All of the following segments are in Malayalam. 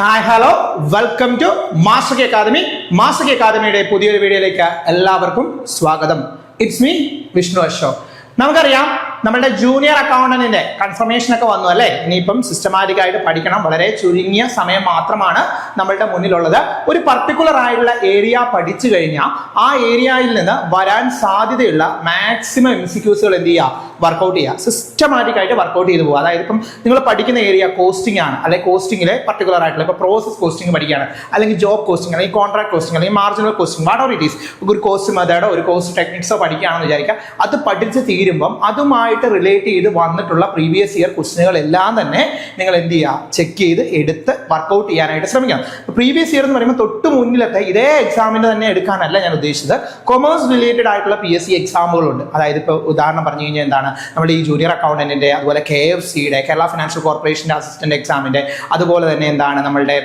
Hi hello welcome to master K academy. Master K അക്കാദമിയുടെ പുതിയൊരു വീഡിയോയിലേക്ക് എല്ലാവർക്കും സ്വാഗതം. It's me Vishnu Ashok. നമുക്കറിയാം നമ്മുടെ ജൂനിയർ അക്കൗണ്ടന്റിന്റെ കൺഫർമേഷൻ ഒക്കെ വന്നു അല്ലേ. ഇനിയിപ്പം സിസ്റ്റമാറ്റിക് ആയിട്ട് പഠിക്കണം. വളരെ ചുരുങ്ങിയ സമയം മാത്രമാണ് നമ്മളുടെ മുന്നിലുള്ളത്. ഒരു പർട്ടിക്കുലർ ആയിട്ടുള്ള ഏരിയ പഠിച്ചു കഴിഞ്ഞാൽ ആ ഏരിയയിൽ നിന്ന് വരാൻ സാധ്യതയുള്ള മാക്സിമം MCQs എന്ത് ചെയ്യുക, വർക്ക്ഔട്ട് ചെയ്യുക. സിസ്റ്റമാറ്റിക് ആയിട്ട് വർക്ക്ഔട്ട് ചെയ്ത് പോകുക. അതായത് ഇപ്പം നിങ്ങൾ പഠിക്കുന്ന ഏരിയ കോസ്റ്റിംഗ് ആണ്, അല്ലെങ്കിൽ കോസ്റ്റിംഗിലെ പർട്ടിക്കുലർ ആയിട്ടുള്ള ഇപ്പൊ പ്രോസസ് കോസ്റ്റിംഗ് പഠിക്കുകയാണ്, അല്ലെങ്കിൽ ജോബ് കോസ്റ്റിംഗ്, അല്ലെങ്കിൽ കോൺട്രാക്ട് കോസ്റ്റിംഗ്, അല്ലെങ്കിൽ marginal costing, what or it is. ഒരു കോസ്റ്റ് മെത്തേഡോ ഒരു കോസ്റ്റ് ടെക്നിക്സോ പഠിക്കുകയാണെന്ന് വിചാരിക്കുക. അത് പഠിച്ച് തീരുമ്പം അതുമായിട്ട് റിലേറ്റ് ചെയ്ത് വന്നിട്ടുള്ള പ്രീവിയസ് ഇയർ ക്വസ്റ്റ്യനുകൾ എല്ലാം തന്നെ നിങ്ങൾ എന്ത് ചെയ്യുക, ചെക്ക് ചെയ്ത് എടുത്ത് വർക്ക്ഔട്ട് ചെയ്യാനായിട്ട് ശ്രമിക്കണം. പ്രീവിയസ് ഇയർ എന്ന് പറയുമ്പോൾ തൊട്ട് മുന്നിലത്തെ ഇതേ എക്സാമിന്റെ തന്നെ എടുക്കാനല്ല ഞാൻ ഉദ്ദേശിച്ചത്. കൊമേഴ്സ് റിലേറ്റഡ് ആയിട്ടുള്ള PSC എക്സാമുകളുണ്ട്. അതായത് ഇപ്പോൾ ഉദാഹരണം പറഞ്ഞു കഴിഞ്ഞാൽ എന്താണ്, നമ്മുടെ ഈ ജൂനിയർ അക്കൗണ്ടന്റിന്റെ, അതുപോലെ KFCയുടെ, കേരള ഫിനാൻഷ്യൽ കോർപ്പറേഷന്റെ അസിസ്റ്റന്റ് എക്സാമിന്റെ, അതുപോലെ തന്നെ എന്താണ് നമ്മളുടെ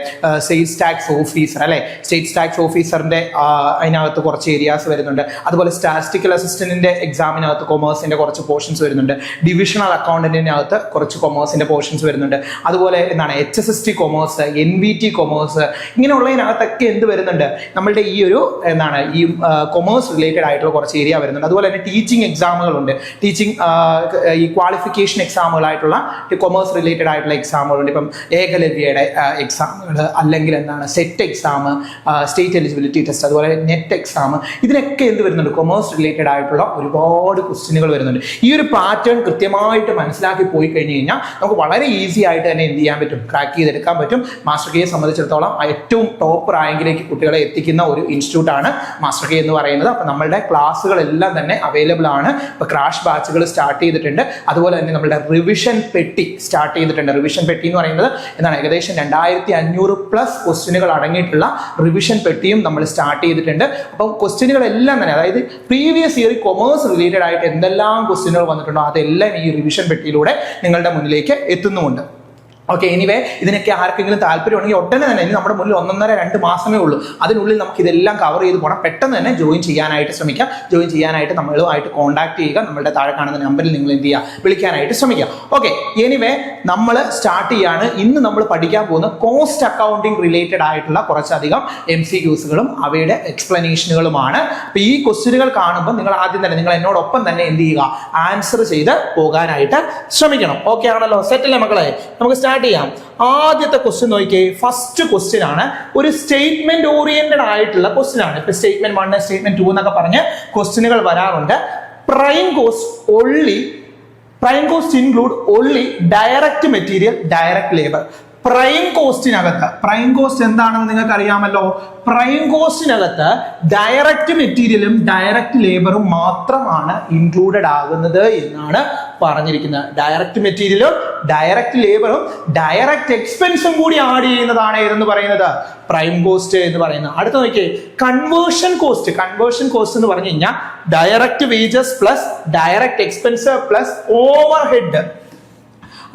സെയിൽസ് ടാക്സ് ഓഫീസർ അല്ലെ, സ്റ്റേറ്റ് ടാക്സ് ഓഫീസറിന്റെ അതിനകത്ത് കുറച്ച് ഏരിയാസ് വരുന്നുണ്ട്. അതുപോലെ സ്റ്റാറ്റിസ്റ്റിക്കൽ അസിസ്റ്റന്റിന്റെ എക്സാമിനകത്ത് കൊമേഴ്സിന്റെ കുറച്ച് പോർഷൻസ് വരുന്നുണ്ട്. ഡിവിഷണൽ അക്കൗണ്ടന്റിനകത്ത് കുറച്ച് കൊമേഴ്സിന്റെ പോർഷൻസ് വരുന്നുണ്ട്. അതുപോലെ എന്താണ് HSST കൊമേഴ്സ്, NVT കൊമേഴ്സ്, ഇങ്ങനെയുള്ളതിനകത്തൊക്കെ എന്ത് വരുന്നുണ്ട്, നമ്മളുടെ ഈ ഒരു എന്താണ് ഈ കൊമേഴ്സ് റിലേറ്റഡ് ആയിട്ടുള്ള കുറച്ച് ഏരിയ വരുന്നുണ്ട്. അതുപോലെ തന്നെ ടീച്ചിങ് എക്സാമുകളുണ്ട്. ടീച്ചിങ് ഈ ക്വാളിഫിക്കേഷൻ എക്സാമുകളായിട്ടുള്ള കൊമേഴ്സ് റിലേറ്റഡ് ആയിട്ടുള്ള എക്സാമുകളുണ്ട്. ഇപ്പം ഏകലവ്യയുടെ എക്സാമുകൾ, അല്ലെങ്കിൽ എന്താണ് set exam, state eligibility test, അതുപോലെ നെറ്റ് എക്സാം, ഇതിനൊക്കെ എന്ത് വരുന്നുണ്ട്, കൊമേഴ്സ് റിലേറ്റഡ് ആയിട്ടുള്ള ഒരുപാട് ക്വസ്റ്റ്യനുകൾ വരുന്നുണ്ട്. ഈ ഒരു പാറ്റേൺ കൃത്യമായിട്ട് മനസ്സിലാക്കി പോയി കഴിഞ്ഞ് കഴിഞ്ഞാൽ നമുക്ക് വളരെ ഈസി ആയിട്ട് തന്നെ എന്ത് ചെയ്യാൻ പറ്റും, ക്രാക്ക് ചെയ്തെടുക്കാൻ പറ്റും. മാസ്റ്റർ കെയെ സംബന്ധിച്ചിടത്തോളം ഏറ്റവും ടോപ്പ് റാങ്കിലേക്ക് കുട്ടികളെ എത്തിക്കുന്ന ഒരു ഇൻസ്റ്റിറ്റ്യൂട്ട് ആണ് മാസ്റ്റർ കെ എന്ന് പറയുന്നത്. അപ്പം നമ്മളുടെ ക്ലാസ്സുകളെല്ലാം തന്നെ അവൈലബിൾ ആണ്. ഇപ്പോൾ ക്രാഷ് ബാച്ചുകൾ സ്റ്റാർട്ട് ചെയ്തിട്ടുണ്ട്. അതുപോലെ തന്നെ നമ്മളുടെ റിവിഷൻ പെട്ടി സ്റ്റാർട്ട് ചെയ്തിട്ടുണ്ട്. റിവിഷൻ പെട്ടി എന്ന് പറയുന്നത് എന്താണ്, ഏകദേശം 2500+ ക്വസ്റ്റ്യനുകൾ അടങ്ങിയിട്ടുള്ള റിവിഷൻ പെട്ടിയും നമ്മൾ സ്റ്റാർട്ട് ചെയ്തിട്ടുണ്ട്. അപ്പം ക്വസ്റ്റ്യനുകളെല്ലാം തന്നെ, അതായത് പ്രീവിയസ് ഇയർ കൊമേഴ്സ് റിലേറ്റഡ് ആയിട്ട് എന്തെല്ലാം ക്വസ്റ്റ്യനുകൾ വന്നിട്ടുണ്ടോ അതെല്ലാം ഈ റിവിഷൻ പെട്ടിയിലൂടെ നിങ്ങളുടെ മുന്നിലേക്ക് എത്തുന്നുമുണ്ട്. ഓക്കെ, എനിവേ ഇതിനൊക്കെ ആർക്കെങ്കിലും താല്പര്യമുണ്ടെങ്കിൽ ഉടനെ തന്നെ, ഇനി നമ്മുടെ മുന്നിൽ 1.5-2 മാസമേ ഉള്ളൂ. അതിനുള്ളിൽ നമുക്ക് ഇതെല്ലാം കവർ ചെയ്ത് പോകണം. പെട്ടെന്ന് തന്നെ ജോയിൻ ചെയ്യാനായിട്ട് ശ്രമിക്കാം. ജോയിൻ ചെയ്യാനായിട്ട് നമ്മളുമായിട്ട് കോൺടാക്ട് ചെയ്യുക. നമ്മളുടെ താഴെ കാണുന്ന നമ്പറിൽ നിങ്ങൾ എന്ത് ചെയ്യുക, വിളിക്കാനായിട്ട് ശ്രമിക്കുക. ഓക്കെ, എനിവേ നമ്മൾ സ്റ്റാർട്ട് ഇന്ന് നമ്മൾ പഠിക്കാൻ പോകുന്ന കോസ്റ്റ് അക്കൗണ്ടിങ് റിലേറ്റഡ് ആയിട്ടുള്ള കുറച്ചധികം MCQsകളും അവയുടെ എക്സ്പ്ലനേഷനുകളുമാണ്. അപ്പൊ ഈ ക്വസ്റ്റ്യനുകൾ കാണുമ്പോൾ നിങ്ങൾ ആദ്യം തന്നെ നിങ്ങൾ എന്നോടൊപ്പം തന്നെ എന്ത് ചെയ്യുക, ആൻസർ ചെയ്ത് പോകാനായിട്ട് ശ്രമിക്കണം. ഓക്കെ ആണല്ലോ, സെറ്റ് അല്ലേ മക്കളെ? നമുക്ക് സ്റ്റാർട്ട് ചെയ്യാം. ആദ്യത്തെ ക്വസ്റ്റ്യൻ നോക്കിയേ, ഫസ്റ്റ് ക്വസ്റ്റ്യൻ ആണ്. ഒരു സ്റ്റേറ്റ്മെന്റ് ഓറിയന്റഡ് ആയിട്ടുള്ള ക്വസ്റ്റ്യൻ ആണ്. ഇപ്പൊ സ്റ്റേറ്റ്മെന്റ് 1, സ്റ്റേറ്റ്മെന്റ് 2 എന്നൊക്കെ പറഞ്ഞ് ക്വസ്റ്റ്യനുകൾ വരാറുണ്ട്. Prime cost include only direct material, direct labour. Prime കോസ്റ്റിനകത്ത്, പ്രൈം കോസ്റ്റ് എന്താണെന്ന് നിങ്ങൾക്ക് അറിയാമല്ലോ. പ്രൈം കോസ്റ്റിനകത്ത് ഡയറക്റ്റ് മെറ്റീരിയലും ഡയറക്റ്റ് ലേബറും മാത്രമാണ് ഇൻക്ലൂഡഡ് ആകുന്നത് എന്നാണ് പറഞ്ഞിരിക്കുന്നത്. ഡയറക്റ്റ് മെറ്റീരിയലും ഡയറക്റ്റ് ലേബറും ഡയറക്റ്റ് എക്സ്പെൻസും കൂടി ആഡ് ചെയ്യുന്നതാണ് ഏതെന്ന് പറയുന്നത്, പ്രൈം കോസ്റ്റ് എന്ന് പറയുന്നത്. അടുത്ത നോക്കിയേ, കൺവേർഷൻ കോസ്റ്റ്. കൺവേർഷൻ കോസ്റ്റ് എന്ന് പറഞ്ഞു കഴിഞ്ഞാൽ direct wages plus direct expense plus over head.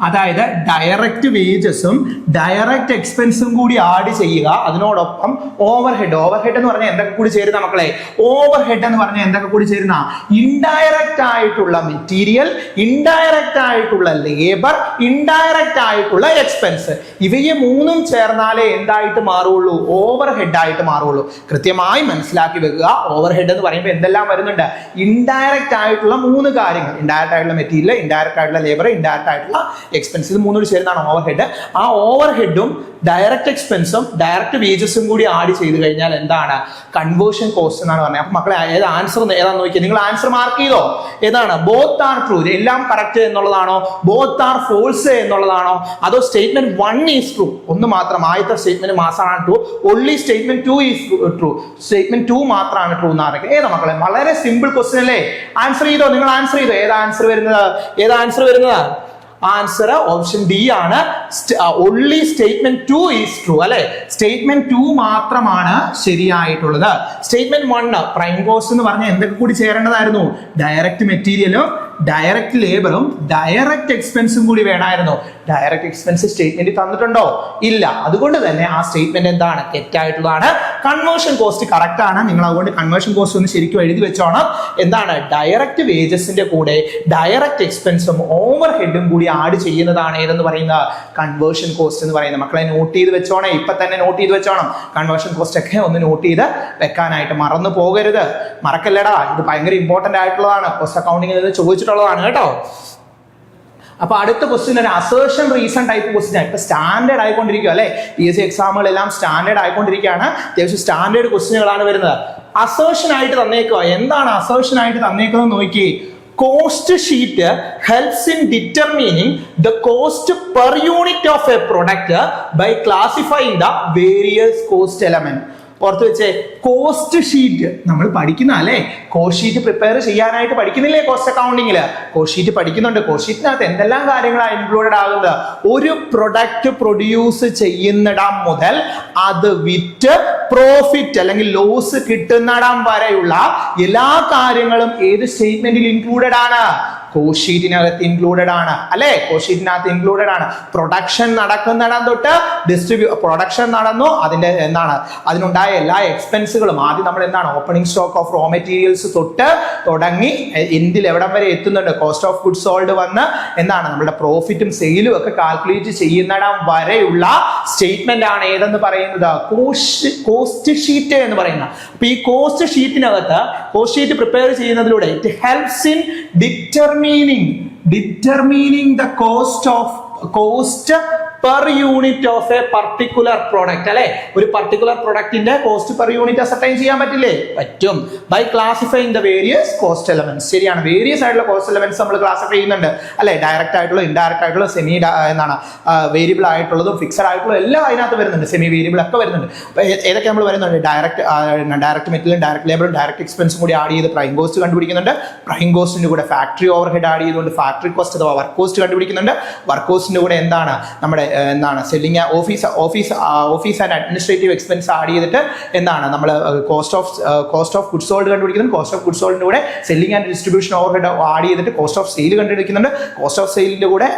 അതായത് ഡയറക്റ്റ് വേജസും ഡയറക്റ്റ് എക്സ്പെൻസും കൂടി ആഡ് ചെയ്യുക. അതിനോടൊപ്പം ഓവർ ഹെഡ്. ഓവർ ഹെഡ് എന്ന് പറഞ്ഞാൽ എന്തൊക്കെ കൂടി ചേരുന്ന മക്കളെ? ഓവർ ഹെഡ് എന്ന് പറഞ്ഞാൽ എന്തൊക്കെ കൂടി ചേരുന്ന? ഇൻഡയറക്റ്റ് ആയിട്ടുള്ള മെറ്റീരിയൽ, ഇൻഡയറക്റ്റ് ആയിട്ടുള്ള ലേബർ, ഇൻഡയറക്റ്റ് ആയിട്ടുള്ള എക്സ്പെൻസ്. ഇവയെ മൂന്നും ചേർന്നാലേ എന്തായിട്ട് മാറുള്ളൂ? ഓവർ ഹെഡ് ആയിട്ട് മാറുള്ളൂ. കൃത്യമായി മനസ്സിലാക്കി വെക്കുക. ഓവർ ഹെഡ് എന്ന് പറയുമ്പോൾ എന്തെല്ലാം വരുന്നുണ്ട്? ഇൻഡയറക്റ്റ് ആയിട്ടുള്ള 3 കാര്യങ്ങൾ. ഇൻഡയറക്റ്റ് ആയിട്ടുള്ള മെറ്റീരിയൽ, ഇൻഡയറക്റ്റ് ആയിട്ടുള്ള ലേബർ, ഇൻഡയറക്റ്റ് ആയിട്ടുള്ള എക്സ്പെൻസ്. ഇത് 3 ചേരുന്നതാണ് ഓവർ ഹെഡ്. ആ ഓവർ ഹെഡും ഡയറക്റ്റ് എക്സ്പെൻസും ഡയറക്റ്റ് വേജസും കൂടി ആഡ് ചെയ്ത് കഴിഞ്ഞാൽ എന്താണ്? കൺവേർഷൻ കോസ്റ്റ് എന്നാണ് പറഞ്ഞത്. അപ്പൊ മക്കളെ ഏത് ആൻസർ ഏതാണെന്ന് നോക്കിയാൽ നിങ്ങൾ ആൻസർ മാർക്ക് ചെയ്തോ? ഏതാണ്? ബോത്ത് ആർ ട്രൂ, എല്ലാം കറക്റ്റ് എന്നുള്ളതാണോ? ബോത്ത് ആർ ഫോൾസ് എന്നുള്ളതാണോ? അതോ സ്റ്റേറ്റ്മെന്റ് 1 ഈസ് ട്രൂ, ഒന്ന് മാത്രം, ആദ്യത്തെ സ്റ്റേറ്റ്മെന്റ് മാത്രമാണ് true, only statement 2 is true, statement 2 മാത്രമാണ് ട്രൂ എന്നാണ്? ഏതാ മക്കളെ? വളരെ സിമ്പിൾ ക്വസ്റ്റ്യൻ അല്ലേ? ആൻസർ ചെയ്തോ? നിങ്ങൾ ആൻസർ ചെയ്തോ? ഏതാ ആൻസർ വരുന്നത്? ഏതാ ആൻസർ വരുന്നത്? ആൻസർ ഓപ്ഷൻ ഡി ആണ്. ഓൺലി സ്റ്റേറ്റ്മെന്റ് 2 ഈസ് ട്രൂ അല്ലെ? സ്റ്റേറ്റ്മെന്റ് 2 മാത്രമാണ് ശരിയായിട്ടുള്ളത്. സ്റ്റേറ്റ്മെന്റ് 1 പ്രൈം കോസ്റ്റ് എന്ന് പറഞ്ഞാൽ എന്തൊക്കെ കൂടി ചേരേണ്ടതായിരുന്നു? ഡയറക്റ്റ് മെറ്റീരിയലും ഡയറക്റ്റ് ലേബറും ഡയറക്റ്റ് എക്സ്പെൻസും കൂടി വേണമായിരുന്നു. ഡയറക്റ്റ് എക്സ്പെൻസ് സ്റ്റേറ്റ്മെന്റ് തന്നിട്ടുണ്ടോ? ഇല്ല. അതുകൊണ്ട് തന്നെ ആ സ്റ്റേറ്റ്മെന്റ് എന്താണ്? തെറ്റായിട്ടുള്ളതാണ്. കൺവേർഷൻ കോസ്റ്റ് കറക്റ്റ് ആണ്. നിങ്ങൾ അതുകൊണ്ട് കൺവേർഷൻ കോസ്റ്റ് ഒന്ന് ശരിക്കും എഴുതി വെച്ചോണം. എന്താണ്? ഡയറക്റ്റ് വേജസിന്റെ കൂടെ ഡയറക്റ്റ് എക്സ്പെൻസും ഓവർ ഹെഡും കൂടി ആഡ് ചെയ്യുന്നതാണ് ഏതെന്ന് പറയുന്നത് കൺവേർഷൻ കോസ്റ്റ് എന്ന് പറയുന്നത്. മക്കളെ നോട്ട് ചെയ്ത് വെച്ചോണേ, ഇപ്പൊ തന്നെ നോട്ട് ചെയ്ത് വെച്ചോണം. കൺവേർഷൻ കോസ്റ്റ് ഒക്കെ ഒന്ന് നോട്ട് ചെയ്ത് വെക്കാനായിട്ട് മറന്നു പോകരുത്. മറക്കല്ലടാ, ഇത് ഭയങ്കര ഇമ്പോർട്ടന്റ് ആയിട്ടുള്ളതാണ്. കോസ്റ്റ് അക്കൗണ്ടിങ്ങിൽ ഇത് ചോദിച്ചിട്ടുള്ളതാണ് കേട്ടോ. അപ്പൊ അടുത്ത ക്വസ്റ്റ്യൻ ഒരു അസേർഷൻ റീസൺ ടൈപ്പ് ക്വസ്റ്റ്യൻ. ഇപ്പൊ സ്റ്റാൻഡേർഡ് ആയിക്കൊണ്ടിരിക്കുക അല്ലെ, PSC എക്സാമുകളെല്ലാം സ്റ്റാൻഡേർഡ് ആയിക്കൊണ്ടിരിക്കുകയാണ്. അത്യാവശ്യം സ്റ്റാൻഡേർഡ് ക്വസ്റ്റ്യനുകളാണ് വരുന്നത്. അസേർഷൻ ആയിട്ട് തന്നേക്കുക. എന്താണ് അസേർഷൻ ആയിട്ട് തന്നേക്കുന്നത് നോക്കി. Cost sheet helps in determining the cost per unit of a product by classifying the various cost element. ഓർത്ത് വെച്ചേ, കോസ്റ്റ് ഷീറ്റ് നമ്മൾ പഠിക്കുന്ന അല്ലേ, കോസ്റ്റ് ഷീറ്റ് പ്രിപ്പയർ ചെയ്യാനായിട്ട് പഠിക്കുന്നില്ലേ കോസ്റ്റ് അക്കൗണ്ടിങ്ങില്? കോസ്റ്റ് ഷീറ്റ് പഠിക്കുന്നുണ്ട്. കോസ്റ്റ് ഷീറ്റിനകത്ത് എന്തെല്ലാം കാര്യങ്ങളാണ് ഇൻക്ലൂഡഡ് ആകുന്നത്? ഒരു പ്രൊഡക്റ്റ് പ്രൊഡ്യൂസ് ചെയ്യുന്നിടം മുതൽ അത് വിറ്റ് പ്രോഫിറ്റ് അല്ലെങ്കിൽ ലോസ് കിട്ടുന്നിടം വരെയുള്ള എല്ലാ കാര്യങ്ങളും ഏത് സ്റ്റേറ്റ്മെന്റിൽ ഇൻക്ലൂഡഡ് ആണ്? കോസ്റ്റ് ഷീറ്റിനകത്ത് ഇൻക്ലൂഡഡ് ആണ് അല്ലെ, കോസ്റ്റ് ഷീറ്റിനകത്ത് ഇൻക്ലൂഡഡ് ആണ്. പ്രൊഡക്ഷൻ നടക്കുന്നിടം തൊട്ട് പ്രൊഡക്ഷൻ നടന്നു, അതിന്റെ എന്താണ് അതിനുണ്ടായ എല്ലാ എക്സ്പെൻസുകളും ആദ്യം നമ്മൾ എന്താണ് opening stock of raw materials തൊട്ട് തുടങ്ങി എന്തിൽ എവിടം വരെ എത്തുന്നുണ്ട്, കോസ്റ്റ് ഓഫ് ഗുഡ്സ് സോൾഡ് വന്ന് എന്താണ് നമ്മുടെ പ്രോഫിറ്റും സെയിലും ഒക്കെ കാൽക്കുലേറ്റ് ചെയ്യുന്നിടം വരെയുള്ള സ്റ്റേറ്റ്മെന്റ് ആണ് ഏതെന്ന് പറയുന്നത്? കോസ്റ്റ് ഷീറ്റ് എന്ന് പറയുന്നത്. അപ്പൊ ഈ കോസ്റ്റ് ഷീറ്റിനകത്ത് കോസ്റ്റ് ഷീറ്റ് പ്രിപ്പയർ ചെയ്യുന്നതിലൂടെ it helps in determining the cost per unit of a particular product അല്ലെ. ഒരു പർട്ടിക്കുലർ പ്രൊഡക്റ്റിന്റെ കോസ്റ്റ് പെർ യൂണിറ്റ് അസർട്ടൈൻ ചെയ്യാൻ പറ്റില്ലേ? പറ്റും. By classifying the various cost elements. ശരിയാണ്, വേരിയസ് ആയിട്ടുള്ള കോസ്റ്റ് എലമെന്റ്സ് നമ്മൾ ക്ലാസിഫൈ ചെയ്യുന്നുണ്ട് അല്ലെ. ഡയറക്റ്റ് ആയിട്ടുള്ള, ഇൻഡയറക്റ്റ് ആയിട്ടുള്ള, സെമി എന്താണ് വേരിയബിൾ ആയിട്ടുള്ളതും ഫിക്സഡ് ആയിട്ടുള്ള എല്ലാം അതിനകത്ത് വരുന്നുണ്ട്. സെമി വേരിയബിൾ ഒക്കെ വരുന്നുണ്ട്. ഏതൊക്കെ നമ്മൾ വരുന്നുണ്ട്? ഡയറക്റ്റ് മെറ്റീരിയലും ഡയറക്റ്റ് ലേബറും ഡയറക്റ്റ് എക്സ്പെൻസും കൂടി ആഡ് ചെയ്ത് പ്രൈം കോസ്റ്റ് കണ്ടുപിടിക്കുന്നുണ്ട്. പ്രൈം കോസ്റ്റിന്റെ കൂടെ ഫാക്ടറി ഓവർ ഹെഡ് ആഡ് ചെയ്തുകൊണ്ട് ഫാക്ടറി കോസ്റ്റ് അഥവാ വർക്ക് കോസ്റ്റ് കണ്ടുപിടിക്കുന്നുണ്ട്. വർക്ക് കോസ്റ്റിന്റെ കൂടെ എന്താണ് നമ്മുടെ selling office and administrative expense add ചെയ്തിട്ട് എന്താണ് നമ്മൾ കോസ്റ്റ് ഓഫ് ഗുഡ്സ് സോൾഡ് കണ്ടുപിടിക്കുന്നുണ്ട്. കോസ്റ്റ് ഓഫ് ഗുഡ്സ് സോൾഡിന്റെ കൂടെ selling and distribution overhead add ചെയ്തിട്ട് കോസ്റ്റ് ഓഫ് സെയിൽ കണ്ടുപിടിക്കുന്നുണ്ട്. കോസ്റ്റ് ഓഫ് സെയിലിന്റെ കൂടെ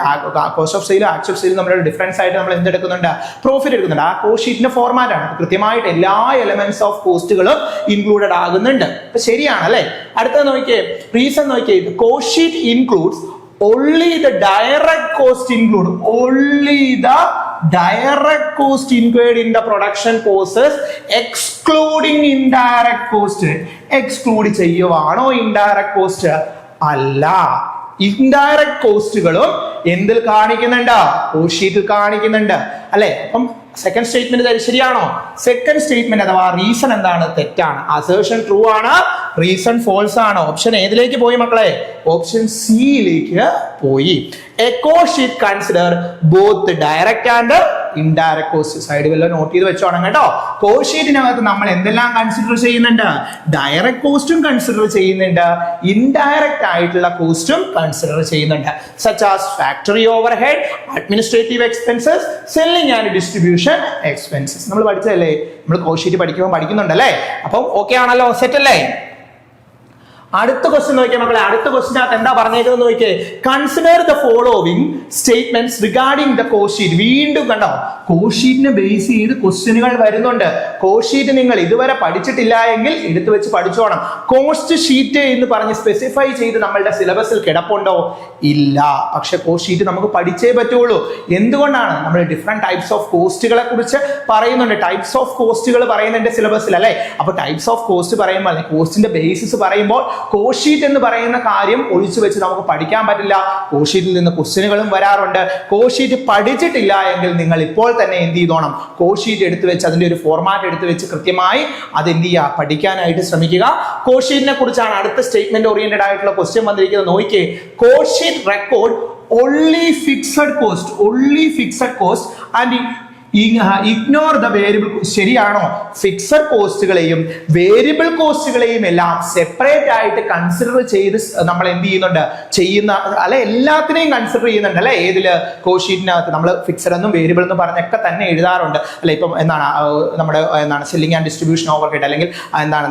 കോസ്റ്റ് ഓഫ് സെയിലും ആക്ച്വൽ സെയിലും നമ്മുടെ ഡിഫറൻസ് ആയിട്ട് നമ്മൾ എന്തെടുക്കുന്നുണ്ട്? പ്രോഫിറ്റ് എടുക്കുന്നുണ്ട്. ആ കോസ്റ്റ് ഷീറ്റിന്റെ ഫോർമാറ്റ് ആണ്. കൃത്യമായിട്ട് എല്ലാ എലമെന്റ്സ് ഓഫ് കോസ്റ്റുകളും ഇൻക്ലൂഡഡ് ആകുന്നുണ്ട്. അപ്പൊ ശരിയാണ് അല്ലെ. അടുത്തത് നോക്കിയേ, റീസൺ നോക്കിയേ. Cost sheet includes only the direct cost incurred in the production process excluding indirect cost. Exclude ചെയ്യുവാണോ ഇൻഡയറക്ട് കോസ്റ്റ്? അല്ല. ഇൻഡയറക്ട് കോസ്റ്റുകളും എന്തിൽ കാണിക്കുന്നുണ്ട്? കോസ്റ്റ് ഷീറ്റിൽ കാണിക്കുന്നുണ്ട് അല്ലെ. അപ്പം സെക്കൻഡ് സ്റ്റേറ്റ്മെന്റ് ശരിയാണോ? സെക്കൻഡ് സ്റ്റേറ്റ്മെന്റ് അഥവാ റീസൺ എന്താണ്? തെറ്റാണ്. അസേർഷൻ ട്രൂ ആണ്, റീസൺ ഫോൾസ് ആണ്. ഓപ്ഷൻ ഏതിലേക്ക് പോയി മക്കളെ? ഓപ്ഷൻ സിയിലേക്ക് പോയി. A cost sheet consider both direct and indirect cost. Side വല്ല നോട്ട് ചെയ്ത് വെച്ചോണം കേട്ടോ. കോസ്റ്റ് ഷീറ്റിനകത്ത് നമ്മൾ എന്തെല്ലാം കൺസിഡർ ചെയ്യുന്നുണ്ട്? ഡയറക്ട് കോസ്റ്റും കൺസിഡർ ചെയ്യുന്നുണ്ട്, ഇൻഡയറക്റ്റ് ആയിട്ടുള്ള കോസ്റ്റും കൺസിഡർ ചെയ്യുന്നുണ്ട്. Such as factory over head, administrative expenses, selling and distribution expenses. നമ്മൾ പഠിച്ചതല്ലേ, നമ്മൾ കോസ്റ്റ് ഷീറ്റ് പഠിക്കുന്നുണ്ടല്ലേ. അപ്പം ഓക്കെ ആണല്ലോ, സെറ്റ് അല്ലേ? അടുത്ത ക്വസ്റ്റ്യൻ നോക്കിയാൽ മക്കളെ, അടുത്ത ക്വസ്റ്റ്യനകത്ത് എന്താ പറഞ്ഞേക്കുന്നത് നോക്കിയേ. Consider the following statements regarding the cost sheet. വീണ്ടും കണ്ടോ, കോസ്റ്റ് ഷീറ്റിനെ ബേസ് ചെയ്ത് ക്വസ്റ്റ്യനുകൾ വരുന്നുണ്ട്. കോസ്റ്റ് ഷീറ്റ് നിങ്ങൾ ഇതുവരെ പഠിച്ചിട്ടില്ല എങ്കിൽ എടുത്തു വെച്ച് പഠിച്ചോണം. കോസ്റ്റ് ഷീറ്റ് എന്ന് പറഞ്ഞ് സ്പെസിഫൈ ചെയ്ത് നമ്മളുടെ സിലബസിൽ കിടപ്പുണ്ടോ? ഇല്ല. പക്ഷെ കോസ്റ്റ് ഷീറ്റ് നമുക്ക് പഠിച്ചേ പറ്റുള്ളൂ. എന്തുകൊണ്ടാണ്? നമ്മൾ ഡിഫറെന്റ് ടൈപ്സ് ഓഫ് കോസ്റ്റുകളെ കുറിച്ച് പറയുന്നുണ്ട്. ടൈപ്സ് ഓഫ് കോസ്റ്റുകൾ പറയുന്നുണ്ട് സിലബസിൽ അല്ലെ. അപ്പൊ ടൈപ്സ് ഓഫ് കോസ്റ്റ് പറയുമ്പോൾ അല്ലെങ്കിൽ കോസ്റ്റിന്റെ ബേസിസ് പറയുമ്പോൾ കോസ്റ്റ് ഷീറ്റ് എന്ന് പറയുന്ന കാര്യം ഒഴിച്ചു വെച്ച് നമുക്ക് പഠിക്കാൻ പറ്റില്ല. കോസ്റ്റ് ഷീറ്റിൽ നിന്ന് ക്വസ്റ്റ്യനുകളും വരാറുണ്ട്. കോസ്റ്റ് ഷീറ്റ് പഠിച്ചിട്ടില്ല എങ്കിൽ നിങ്ങൾ ഇപ്പോൾ തന്നെ എന്ത് ചെയ്തോണം? കോസ്റ്റ് ഷീറ്റ് എടുത്തു വെച്ച് അതിന്റെ ഒരു ഫോർമാറ്റ് എടുത്തു വെച്ച് കൃത്യമായി അത് എന്ത് ചെയ്യുക? പഠിക്കാനായിട്ട് ശ്രമിക്കുക. കോസ്റ്റ് ഷീറ്റിനെ കുറിച്ചാണ് അടുത്ത സ്റ്റേറ്റ്മെന്റ് ഓറിയന്റഡ് ആയിട്ടുള്ള ക്വസ്റ്റ്യൻ വന്നിരിക്കുന്നത്. നോക്കിയേ, cost sheet record only fixed cost and ignore the variable. ശരിയാണോ? ഫിക്സഡ് കോസ്റ്റുകളെയും വേരിയബിൾ കോസ്റ്റുകളെയും എല്ലാം സെപ്പറേറ്റ് ആയിട്ട് കൺസിഡർ ചെയ്ത് നമ്മൾ എന്ത് ചെയ്യുന്ന അല്ലെ, എല്ലാത്തിനെയും കൺസിഡർ ചെയ്യുന്നുണ്ട് അല്ലെ. ഏതില്? കോസ്റ്റ് ഷീറ്റിനകത്ത് നമ്മൾ ഫിക്സഡ് എന്നും വേരിയബിൾ എന്നും പറഞ്ഞൊക്കെ തന്നെ എഴുതാറുണ്ട് അല്ലെ. ഇപ്പം നമ്മുടെ selling and distribution over head അല്ലെങ്കിൽ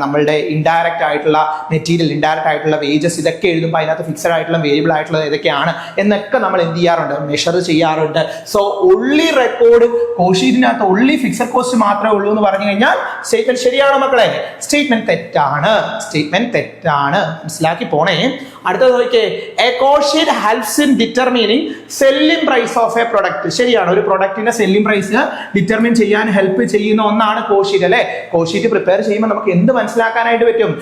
നമ്മളുടെ ഇൻഡയറക്റ്റ് ആയിട്ടുള്ള മെറ്റീരിയൽ, ഇൻഡയറക്റ്റ് ആയിട്ടുള്ള വേജസ്, ഇതൊക്കെ എഴുതുമ്പോൾ അതിനകത്ത് ഫിക്സഡ് ആയിട്ടുള്ള വേരിയബിൾ ആയിട്ടുള്ള ഏതൊക്കെയാണ് എന്നൊക്കെ നമ്മൾ എന്ത് ചെയ്യാറുണ്ട്? മെഷർ ചെയ്യാറുണ്ട്. സോ only record കോസ്റ്റ് കോഷീറ്റിനകത്ത് only ഫിക്സഡ് കോസ്റ്റ് മാത്രമേ ഉള്ളൂ എന്ന് പറഞ്ഞു കഴിഞ്ഞാൽ സ്റ്റേറ്റ്മെന്റ് ശരിയാണോ മക്കളെ? സ്റ്റേറ്റ്മെന്റ് തെറ്റാണ്. മനസ്സിലാക്കി പോണേ. അടുത്തത് നോക്കിയേ, a cost sheet helps in determining selling price of a product. ശരിയാണ്, ഒരു പ്രൊഡക്റ്റിന്റെ സെല്ലിംഗ് പ്രൈസ് ഡിറ്റർമിൻ ചെയ്യാൻ ഹെൽപ്പ് ചെയ്യുന്ന ഒന്നാണ് കോഷീറ്റ് അല്ലെ. കോഷീറ്റ് പ്രിപ്പയർ ചെയ്യുമ്പോൾ നമുക്ക് എന്ത് മനസ്സിലാക്കാനായിട്ട് പറ്റും?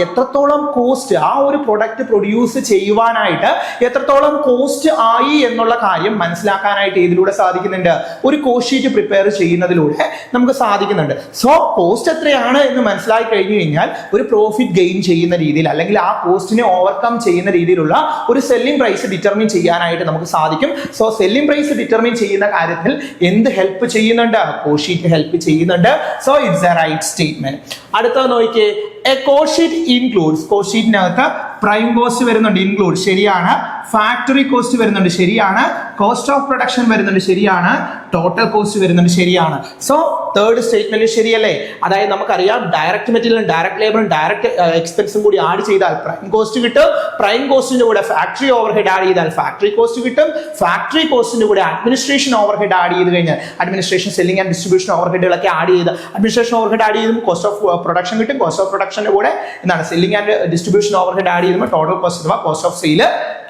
എത്രത്തോളം കോസ്റ്റ് ആ ഒരു പ്രൊഡക്റ്റ് പ്രൊഡ്യൂസ് ചെയ്യുവാനായിട്ട് എത്രത്തോളം കോസ്റ്റ് ആയി എന്നുള്ള കാര്യം മനസ്സിലാക്കാനായിട്ട് ഇതിലൂടെ സാധിക്കുന്നുണ്ട്. ഒരു കോഷീറ്റ് പ്രിപ്പയർ ചെയ്യുന്നതിലൂടെ നമുക്ക് സാധിക്കുന്നുണ്ട്. സോ കോസ്റ്റ് എത്രയാണ് എന്ന് മനസ്സിലാക്കി കഴിഞ്ഞു കഴിഞ്ഞാൽ ഒരു പ്രോഫിറ്റ് ഗെയിൻ ചെയ്യുന്ന രീതിയിൽ അല്ലെങ്കിൽ ആ കോസ്റ്റിനെ ഓവർകം ചെയ്യുന്ന രീതിയിലുള്ള ഒരു സെല്ലിംഗ് പ്രൈസ് ഡിറ്റർമിൻ ചെയ്യാനായിട്ട് നമുക്ക് സാധിക്കും. സോ സെല്ലിംഗ് പ്രൈസ് ഡിറ്റർമിൻ ചെയ്യുന്ന കാര്യത്തിൽ എന്ത് ഹെൽപ്പ് ചെയ്യുന്നുണ്ട്? കോഷീറ്റ് ഹെൽപ്പ് ചെയ്യുന്നുണ്ട്. So it's a right statement. അടുത്തത് നോക്കിയേ, എ കോഷീറ്റ് ഇൻക്ലൂഡ്സ്. കോഷീറ്റിനകത്ത് പ്രൈം കോസ്റ്റ് വരുന്നുണ്ട്, ഇൻക്ലൂഡ് ശരിയാണ്. ഫാക്ടറി കോസ്റ്റ് വരുന്നുണ്ട്, ശരിയാണ്. കോസ്റ്റ് ഓഫ് പ്രൊഡക്ഷൻ വരുന്നുണ്ട്, ശരിയാണ്. ടോട്ടൽ കോസ്റ്റ് വരുന്നുണ്ട്, ശരിയാണ്. സോ തേർഡ് സ്റ്റേറ്റ്മെന്റ് ശരിയല്ലേ? അതായത് നമുക്കറിയാം ഡയറക്റ്റ് മെറ്റീരിയലും ഡയറക്റ്റ് ലേബറും ഡയറക്റ്റ് എക്സ്പെൻസും കൂടി ആഡ് ചെയ്താൽ പ്രൈം കോസ്റ്റ് കിട്ടും. പ്രൈം കോസ്റ്റിന്റെ കൂടെ ഫാക്ടറി ഓവർഹെഡ് ആഡ് ചെയ്താൽ ഫാക്ടറി കോസ്റ്റ് കിട്ടും. ഫാക്ടറി കോസ്റ്റിന്റെ കൂടെ അഡ്മിനിസ്ട്രേഷൻ ഓവർഹെഡ് ആഡ് ചെയ്ത് കഴിഞ്ഞാൽ അഡ്മിനിസ്ട്രേഷൻ, സെല്ലിംഗ് ആൻഡ് ഡിസ്ട്രിബ്യൂഷൻ ഓവർഹെഡുകളൊക്കെ ആഡ് ചെയ്ത് അഡ്മിനിസ്ട്രേഷൻ ഓവർഹെഡ് ആഡ് ചെയ്തും കോസ്റ്റ് ഓഫ് പ്രൊഡക്ഷൻ കിട്ടും. കോസ്റ്റ് ഓഫ് പ്രൊഡക്ഷന്റെ കൂടെ എന്താണ് selling and distribution overhead add ചെയ്യുമ്പോൾ ടോട്ടൽ കോസ്റ്റ് അഥവാ കോസ്റ്റ് ഓഫ് സെയിൽ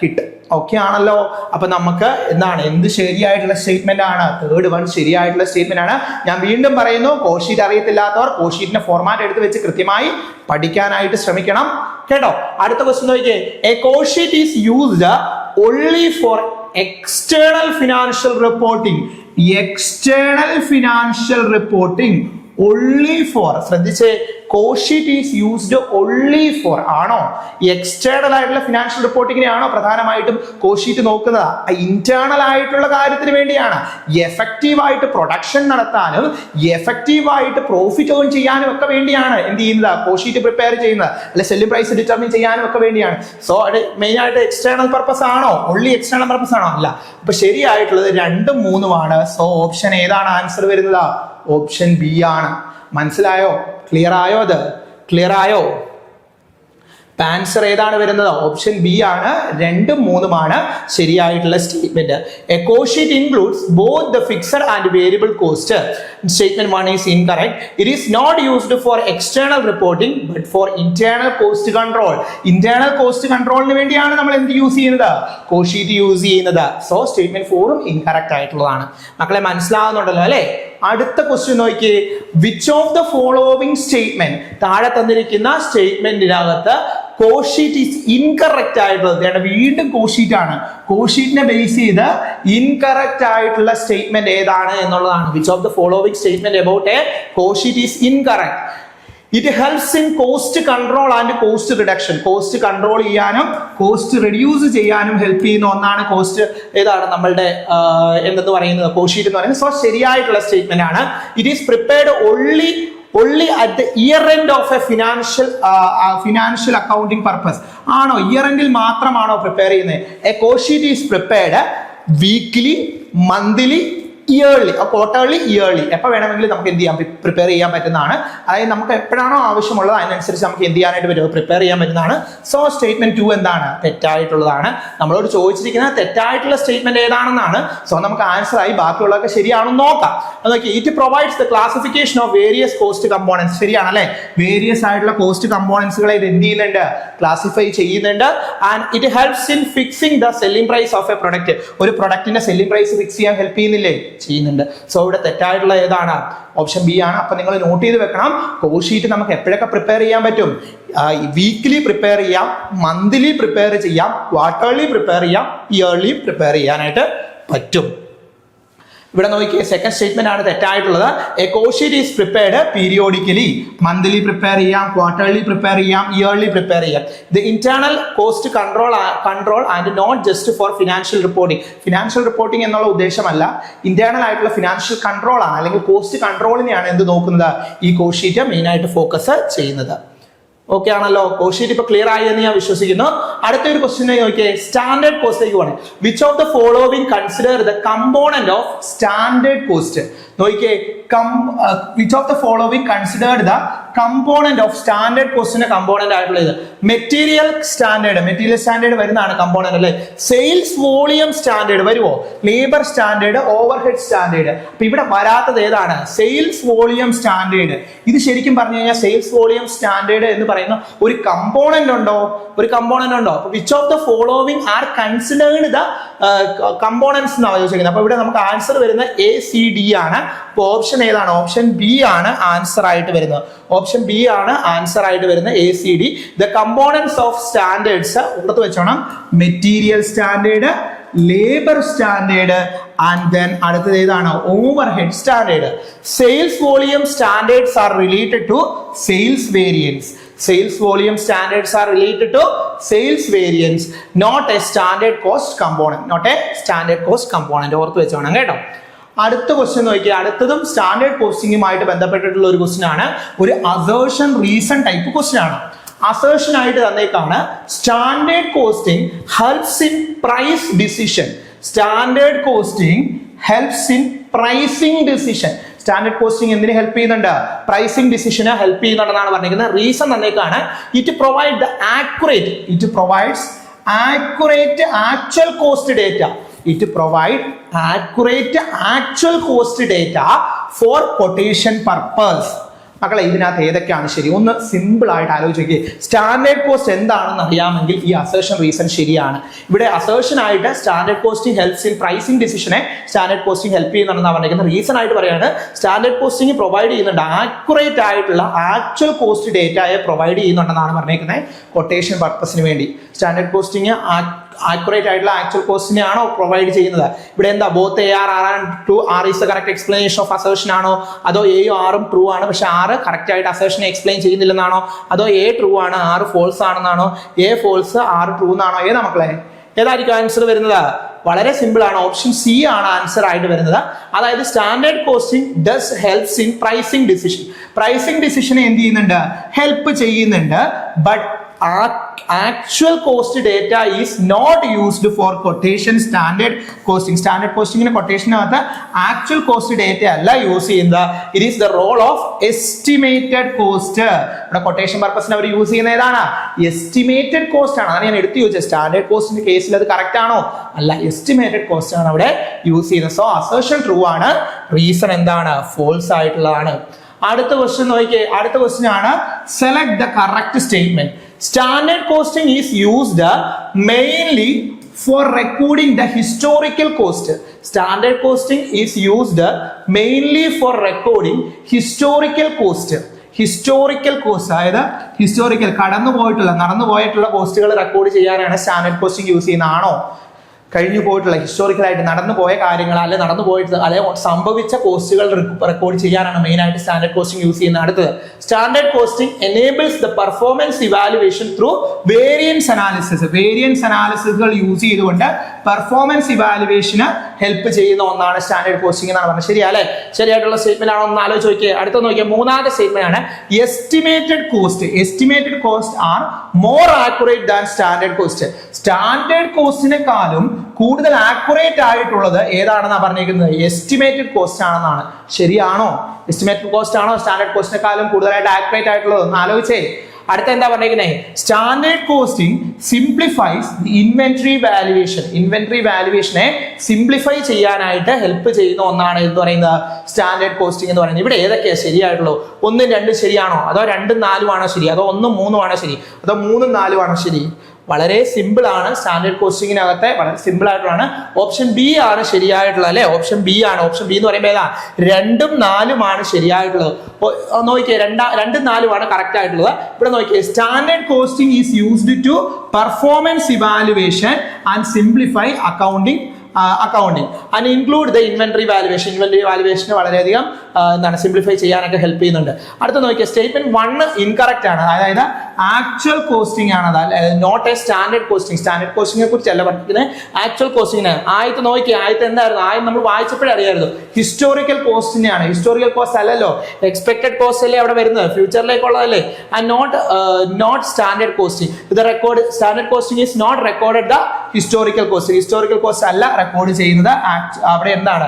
കിട്ടും. ഓക്കെ ആണല്ലോ? അപ്പൊ നമുക്ക് എന്ത് ശരിയായിട്ടുള്ള സ്റ്റേറ്റ്മെന്റ് ആണ്? തേർഡ് വൺ ശരിയായിട്ടുള്ള സ്റ്റേറ്റ്മെന്റ് ആണ്. ഞാൻ വീണ്ടും പറയുന്നു, കോഷീറ്റ് അറിയത്തില്ലാത്തവർ കോഷീറ്റിന്റെ ഫോർമാറ്റ് എടുത്ത് വെച്ച് കൃത്യമായി പഠിക്കാനായിട്ട് ശ്രമിക്കണം കേട്ടോ. അടുത്ത ക്വസ്റ്റ്യൻ നോക്കിയേ, a cost sheet is used only for external financial reporting. only for, ശ്രദ്ധിച്ചേ, cost sheet is used only for ആണോ? എക്സ്റ്റേണൽ ആയിട്ടുള്ള ഫിനാൻഷ്യൽ റിപ്പോർട്ടിങ്ങിനെയാണോ പ്രധാനമായിട്ടും കോഷീറ്റ് നോക്കുന്നത്? ഇന്റേണൽ ആയിട്ടുള്ള കാര്യത്തിന് വേണ്ടിയാണ്. എഫക്റ്റീവ് ആയിട്ട് പ്രൊഡക്ഷൻ നടത്താനും എഫക്റ്റീവ് ആയിട്ട് പ്രോഫിറ്റ് ഏൺ ചെയ്യാനും ഒക്കെ വേണ്ടിയാണ് എന്ത് ചെയ്യുന്നത്? കോഷീറ്റ് പ്രിപ്പയർ ചെയ്യുന്നത്, അല്ലെ സെല്ലിംഗ് പ്രൈസ് ഡിറ്റർമിൻ ചെയ്യാനും ഒക്കെ വേണ്ടിയാണ്. സോ അത് മെയിൻ ആയിട്ട് എക്സ്റ്റേണൽ പർപ്പസ് ആണോ? only എക്സ്റ്റേണൽ പർപ്പസ് ആണോ? അല്ല. അപ്പൊ ശരിയായിട്ടുള്ളത് 2ഉം 3ഉമാണ്. സോ ഓപ്ഷൻ ഏതാണ് ആൻസർ വരുന്നത്? ഓപ്ഷൻ ബി ആണ്. മനസ്സിലായോ? ക്ലിയർ ആയോ? അത് ക്ലിയർ ആയോ? ആൻസർ ഏതാണ് വരുന്നത്? ഓപ്ഷൻ ബി ആണ്. 2ഉം 3ഉമാണ് ശരിയായിട്ടുള്ള statement. A cost sheet includes both the fixed and variable cost. Statement 1 is incorrect. It is not used for external reporting but for internal cost control. Internal cost കൺട്രോളിന് വേണ്ടിയാണ് നമ്മൾ എന്ത് യൂസ് ചെയ്യുന്നത്? കോഷീറ്റ് യൂസ് ചെയ്യുന്നത്. സോ സ്റ്റേറ്റ്മെന്റ് 4ഉം ഇൻകറക്റ്റ് ആയിട്ടുള്ളതാണ്. മക്കളെ മനസ്സിലാവുന്നുണ്ടല്ലോ അല്ലെ? അടുത്ത ക്വസ്റ്റ്യൻ നോക്കിയേ, which of the following statement, താഴെ തന്നിരിക്കുന്ന സ്റ്റേറ്റ്മെന്റിനകത്ത് കോഷീറ്റ് ഈസ് ഇൻകറക്റ്റ് ആയിട്ടുള്ളത്. വീണ്ടും കോഷീറ്റ് ആണ്. കോഷീറ്റിനെ ബേസ് ചെയ്ത് ഇൻകറക്റ്റ് ആയിട്ടുള്ള സ്റ്റേറ്റ്മെന്റ് ഏതാണ് എന്നുള്ളതാണ്. Which of the following statement about a cost sheet is incorrect? It helps in cost control and cost reduction. Cost control ചെയ്യാനും കോസ്റ്റ് റെഡ്യൂസ് ചെയ്യാനും ഹെൽപ്പ് ചെയ്യുന്ന ഒന്നാണ് കോസ്റ്റ്. ഏതാണ് നമ്മളുടെ എന്തെന്ന് പറയുന്നത്? കോഷീറ്റ് എന്ന് പറയുന്നത്. സോ ശരിയായിട്ടുള്ള സ്റ്റേറ്റ്മെന്റ് ആണ്. It is prepared only at the year end of a financial accounting purpose. ആണോ? ഇയർ എൻഡിൽ മാത്രമാണോ പ്രിപ്പയർ ചെയ്യുന്നത്? A cost sheet is prepared weekly, monthly, yearly, quarterly, yearly, എപ്പോൾ വേണമെങ്കിലും നമുക്ക് എന്ത് ചെയ്യാം? പ്രിപ്പയർ ചെയ്യാൻ പറ്റുന്നതാണ്. അതായത് നമുക്ക് എപ്പോഴാണോ ആവശ്യമുള്ളത് അതിനനുസരിച്ച് നമുക്ക് എന്ത് ചെയ്യാനായിട്ട് പറ്റും? പ്രിപ്പയർ ചെയ്യാൻ പറ്റുന്നതാണ്. സോ സ്റ്റേറ്റ്മെന്റ് 2 എന്താണ്? തെറ്റായിട്ടുള്ളതാണ്. നമ്മളോട് ചോദിച്ചിരിക്കുന്നത് തെറ്റായിട്ടുള്ള സ്റ്റേറ്റ്മെന്റ് ഏതാണെന്നാണ്. സോ നമുക്ക് ആൻസർ ആയി ബാക്കിയുള്ളതൊക്കെ ശരിയാണെന്ന് നോക്കാം. നോക്കി, it provides the classification of various cost components. ശരിയാണല്ലേ? വേരിയസ് ആയിട്ടുള്ള കോസ്റ്റ് കമ്പോണൻസുകളെ ഇത് എന്ത് ചെയ്യുന്നുണ്ട്? ക്ലാസിഫൈ ചെയ്യുന്നുണ്ട്. And it helps in fixing the selling price of a product. ഒരു പ്രൊഡക്റ്റിന്റെ സെല്ലിംഗ് പ്രൈസ് ഫിക്സ് ചെയ്യാൻ ഹെൽപ്പ് ചെയ്യുന്നില്ലേ? ചെയ്യുന്നുണ്ട്. സോ ഇവിടെ തെറ്റായിട്ടുള്ള ഏതാണ്? ഓപ്ഷൻ ബി ആണ്. അപ്പൊ നിങ്ങൾ നോട്ട് ചെയ്ത് വെക്കണം, കോഷീറ്റ് നമുക്ക് എപ്പോഴൊക്കെ പ്രിപ്പയർ ചെയ്യാൻ പറ്റും? വീക്ക്ലി പ്രിപ്പയർ ചെയ്യാം, മന്ത്ലി പ്രിപ്പയർ ചെയ്യാം, ക്വാർട്ടർലി പ്രിപ്പയർ ചെയ്യാം, ഇയർലി പ്രിപ്പയർ ചെയ്യാനായിട്ട് പറ്റും. ഇവിടെ നോക്കിയേ, സെക്കൻഡ് സ്റ്റേറ്റ്മെന്റ് ആണ് തെറ്റായിട്ടുള്ളത്. A cost sheet is prepared periodically. Monthly prepare ചെയ്യാം, ക്വാർട്ടർലി പ്രിപ്പയർ ചെയ്യാം, ഇയർലി പ്രിപ്പയർ ചെയ്യാം. The internal cost control and not just for financial reporting. Financial reporting എന്നുള്ള ഉദ്ദേശമല്ല, ഇന്റേണൽ ആയിട്ടുള്ള ഫിനാൻഷ്യൽ കൺട്രോൾ ആണ്, അല്ലെങ്കിൽ കോസ്റ്റ് കൺട്രോളിനെയാണ് എന്ത് നോക്കുന്നത്? ഈ കോഷീറ്റ് മെയിൻ ആയിട്ട് ഫോക്കസ് ചെയ്യുന്നത്. ഓക്കെ ആണല്ലോ? കോഷീറ്റ് ഇപ്പൊ ക്ലിയർ ആയി എന്ന് ഞാൻ വിശ്വസിക്കുന്നു. അടുത്തൊരു ക്വസ്റ്റ്യൻ നോക്കിയേ, സ്റ്റാൻഡേർഡ് കോസ്റ്റിലേക്ക് പോകണം. Which of the following consider the component of standard cost? നോക്കിയേ, which of the following considered the component of standard question component ആയിട്ടുള്ള ഇത് മെറ്റീരിയൽ സ്റ്റാൻഡേർഡ് വരുന്നതാണ് കമ്പോണന്റ് അല്ലേ. സെയിൽസ് വോളിയം സ്റ്റാൻഡേർഡ് വരുമോ, ലേബർ സ്റ്റാൻഡേർഡ്, ഓവർഹെഡ് സ്റ്റാൻഡേർഡ്. അപ്പൊ ഇവിടെ വരാത്തത് ഏതാണ്, സെയിൽസ് വോളിയം സ്റ്റാൻഡേർഡ്. ഇത് ശരിക്കും പറഞ്ഞു കഴിഞ്ഞാൽ സെയിൽസ് വോളിയം സ്റ്റാൻഡേർഡ് എന്ന് പറയുന്ന ഒരു കമ്പോണന്റ് ഉണ്ടോ, അപ്പൊ which of the following are considered the components എന്നാണ് ചോദിക്കുന്നത്. അപ്പൊ ഇവിടെ നമുക്ക് ആൻസർ വരുന്നത് ACD ആണ്. അപ്പൊ ഓപ്ഷൻ ഏതാണ്, ഓപ്ഷൻ ബി ആണ് ആൻസർ ആയിട്ട് വരുന്നത്. ഓപ്ഷൻ ബി ആണ് ആൻസർ ആയിട്ട് വരുന്നത് ACD. The components of standards ഓർത്ത് വെച്ചോണം, material standard, labour standard and then അടുത്തത് ഏതാണ്, overhead standard. Sales volume standards are related to sales variance. Sales volume standards are related to sales variance, not a standard cost component. ഓർത്ത് വെച്ചോണം കേട്ടോ. അടുത്ത ക്വസ്റ്റ്യൻ നോക്കിയാൽ അടുത്തതും സ്റ്റാൻഡേർഡ് കോസ്റ്റിംഗുമായിട്ട് ബന്ധപ്പെട്ടിട്ടുള്ള ഒരു ക്വസ്റ്റ്യൻ ആണ്. ഒരു അസേർഷൻ റീസൺ ടൈപ്പ് ക്വസ്റ്റ്യൻ ആണ്. അസേർഷൻ ആയിട്ട് തന്നേക്കാണ് standard costing helps in price decision. Standard costing helps in pricing decision. Standard costing എന്തിനു ഹെൽപ്പ് ചെയ്യുന്നുണ്ട്, പ്രൈസിംഗ് ഡിസിഷന് ഹെൽപ്പ് ചെയ്യുന്നുണ്ടെന്നാണ് പറഞ്ഞിരിക്കുന്നത്. റീസൺ തന്നേക്കാണ് it provides accurate actual cost data. It provide accurate actual cost data for quotation purpose. മക്കളെ ഇതിനകത്ത് ഏതൊക്കെയാണ് ശരി, ഒന്ന് സിമ്പിൾ ആയിട്ട് ആലോചിക്കുക. സ്റ്റാൻഡേർഡ് കോസ്റ്റ് എന്താണെന്ന് അറിയാമെങ്കിൽ ഈ അസേർഷൻ റീസൺ ശരിയാണ്. ഇവിടെ അസേർഷൻ ആയിട്ട് standard costing helps in pricing ഡിസിഷനെ സ്റ്റാൻഡേർഡ് കോസ്റ്റിംഗ് ഹെൽപ്പ് ചെയ്യുന്നുണ്ടെന്നാണ് പറഞ്ഞിരിക്കുന്നത്. റീസൺ ആയിട്ട് പറയാണ് സ്റ്റാൻഡേർഡ് കോസ്റ്റിംഗ് പ്രൊവൈഡ് ചെയ്യുന്നുണ്ട് ആക്യുറേറ്റ് ആയിട്ടുള്ള ആക്ച്വൽ കോസ്റ്റ് ഡേറ്റയെ പ്രൊവൈഡ് ചെയ്യുന്നുണ്ടെന്നാണ് പറഞ്ഞിരിക്കുന്നത് കൊട്ടേഷൻ പർപ്പസിന് വേണ്ടി. സ്റ്റാൻഡേർഡ് കോസ്റ്റിംഗ് ആക്യുറേറ്റ് ആയിട്ടുള്ള ആക്ച്വൽ കോസ്റ്റിനെ ആണോ പ്രൊവൈഡ് ചെയ്യുന്നത്? ഇവിടെ എന്താ both AR and true, R is the correct explanation of assertion ആണോ, അതോ എയും ആറും ട്രൂ ആണ് പക്ഷെ ആറ് കറക്റ്റ് ആയിട്ട് അസേർഷനെ എക്സ്പ്ലെയിൻ ചെയ്യുന്നില്ലെന്നാണോ, അതോ A ട്രൂ ആണ് ആറ് ഫോൾസ് ആണെന്നാണോ, A ഫോൾസ് ആറ് ട്രൂ എന്നാണോ? ഏതാ മക്കളെ, ഏതായിരിക്കും ആൻസർ വരുന്നത്? വളരെ സിമ്പിൾ ആണ്, ഓപ്ഷൻ സി ആണ് ആൻസർ ആയിട്ട് വരുന്നത്. അതായത് standard costing does helps in pricing decision. Pricing ഡിസിഷനെ എന്ത് ചെയ്യുന്നുണ്ട്, ഹെൽപ്പ് ചെയ്യുന്നുണ്ട്. But actual cost data is not used for quotation standard costing. Standard costing in quotation അകത്ത് actual cost data അല്ല യൂസ് ചെയ്യുന്നത്. It is the role of estimated cost. ഇവിടെ quotation purpose അവർ യൂസ് ചെയ്യുന്ന ഏതാണ്, എസ്റ്റിമേറ്റഡ് കോസ്റ്റ് ആണ്. അതാണ് ഞാൻ എടുത്തു ചോദിച്ചത്. സ്റ്റാൻഡേർഡ് കോസ്റ്റിന്റെ കേസിൽ അത് കറക്റ്റ് ആണോ, അല്ല, എസ്റ്റിമേറ്റഡ് കോസ്റ്റ് ആണ് അവിടെ യൂസ് ചെയ്യുന്നത്. സോ അസേർഷൻ ട്രൂ ആണ്, റീസൺ എന്താണ്, ഫോൾസ് ആയിട്ടുള്ളതാണ്. അടുത്ത ക്വസ്റ്റ്യൻ നോക്കിയേ. അടുത്ത ക്വസ്റ്റ്യൻ ആണ് select the correct statement. Standard costing is used mainly for recording the historical cost. Standard costing is used mainly for recording historical cost. Historical cost, അതായത് ഹിസ്റ്റോറിക്കൽ നടന്നു പോയിട്ടുള്ള കോസ്റ്റുകൾ റെക്കോർഡ് ചെയ്യാനാണ് സ്റ്റാൻഡേർഡ് കോസ്റ്റിംഗ് യൂസ് ചെയ്യുന്നതാണോ? കഴിഞ്ഞു പോയിട്ടുള്ള ഹിസ്റ്റോറിക്കലായിട്ട് നടന്നു പോയ കാര്യങ്ങൾ അല്ലെ നടന്നു പോയിട്ട് അല്ലെ സംഭവിച്ച കോസ്റ്റുകൾ റെക്കോർഡ് ചെയ്യാനാണ് മെയിൻ ആയിട്ട് സ്റ്റാൻഡേർഡ് കോസ്റ്റിംഗ് യൂസ് ചെയ്യുന്നത്. അടുത്തത് standard costing enables the performance evaluation through variance analysis. Variance അനാലിസിസുകൾ യൂസ് ചെയ്തുകൊണ്ട് പെർഫോമൻസ് ഇവാലുവേഷന് ഹെൽപ്പ് ചെയ്യുന്ന ഒന്നാണ് സ്റ്റാൻഡേർഡ് കോസ്റ്റിംഗ് എന്നാണ് പറഞ്ഞത്. ശരിയാ അല്ലെ? ശരിയായിട്ടുള്ള സ്റ്റേറ്റ്മെന്റ് ആണോ ഒന്ന് ആലോചിച്ച് നോക്കിയേ. അടുത്ത നോക്കിയാൽ മൂന്നാമത്തെ സ്റ്റേറ്റ്മെന്റ് ആണ് estimated cost. Estimated cost are more accurate than standard cost. Standard കോസ്റ്റിനെക്കാളും കൂടുതൽ ആക്യുറേറ്റ് ആയിട്ടുള്ളത് ഏതാണെന്നാണ് പറഞ്ഞിരിക്കുന്നത്, എസ്റ്റിമേറ്റഡ് കോസ്റ്റ് ആണെന്നാണ്. ശരിയാണോ? എസ്റ്റിമേറ്റഡ് കോസ്റ്റ് ആണോ സ്റ്റാൻഡേർഡ് കോസ്റ്റിനെക്കാളും കൂടുതലായിട്ട് ആക്യുറേറ്റ് ആയിട്ടുള്ളത്? ഒന്ന് ആലോചിച്ചേ. അടുത്ത എന്താ പറഞ്ഞിരിക്കുന്നത്, standard costing simplifies inventory valuation. Inventory വാല്യുവേഷനെ സിംപ്ലിഫൈ ചെയ്യാനായിട്ട് ഹെൽപ്പ് ചെയ്യുന്ന ഒന്നാണ് എന്ന് പറയുന്നത് സ്റ്റാൻഡേർഡ് കോസ്റ്റിംഗ് എന്ന് പറയുന്നത്. ഇവിടെ ഏതൊക്കെയാണ് ശരിയായിട്ടുള്ളൂ? 1, 2 ശരിയാണോ, അതോ 2, 4 ആണോ ശരി, അതോ 1, 3 ആണോ ശരി, അതോ 3, 4 ആണോ ശരി? വളരെ സിമ്പിൾ ആണ്. സ്റ്റാൻഡേർഡ് കോസ്റ്റിംഗിനകത്തെ വളരെ സിമ്പിൾ ആയിട്ടുള്ളതാണ്. ഓപ്ഷൻ ബി ആണ് ശരിയായിട്ടുള്ളത് അല്ലെ? ഓപ്ഷൻ ബി ആണ്. ഓപ്ഷൻ ബി എന്ന് പറയുമ്പോൾ ഏതാ, 2ഉം 4ഉം ആണ് ശരിയായിട്ടുള്ളത്. നോക്കിയേ, 2ഉം 4ഉം ആണ് കറക്റ്റ് ആയിട്ടുള്ളത്. ഇവിടെ നോക്കിയേ, standard costing is used to performance evaluation and simplify accounting and include the inventory valuation. Inventory വാല്യുവേഷന് വളരെയധികം സിംപ്ലിഫൈ ചെയ്യാനൊക്കെ ഹെൽപ്പ് ചെയ്യുന്നുണ്ട്. അടുത്ത നോക്കിയാൽ സ്റ്റേറ്റ്മെന്റ് 1 ഇൻകറക്റ്റ് ആണ്. അതായത് ആക്ച്വൽ കോസ്റ്റിംഗ് ആണ്, അതായത് not a standard costing. Standard കോസ്റ്റിംഗിനെ കുറിച്ചല്ല പഠിക്കുന്നത്, ആക്ച്വൽ കോസ്റ്റിംഗിന്. ആദ്യത്തെ നോക്കി, ആദ്യത്തെ എന്തായിരുന്നു? ആദ്യം നമ്മൾ വായിച്ചപ്പോഴേ അറിയായിരുന്നു, ഹിസ്റ്റോറിക്കൽ കോസ്റ്റിനെയാണ്. ഹിസ്റ്റോറിക്കൽ കോസ്റ്റ് അല്ലല്ലോ, എക്സ്പെക്ടഡ് കോസ്റ്റ് അല്ലേ അവിടെ വരുന്നത്, ഫ്യൂച്ചറിലേക്കുള്ളതല്ലേ. And not standard costing. ഇത് record standard costing is not recorded the historical cost. Historical cost അല്ല റെക്കോർഡ് ചെയ്യുന്നത്, അവിടെ എന്താണ്?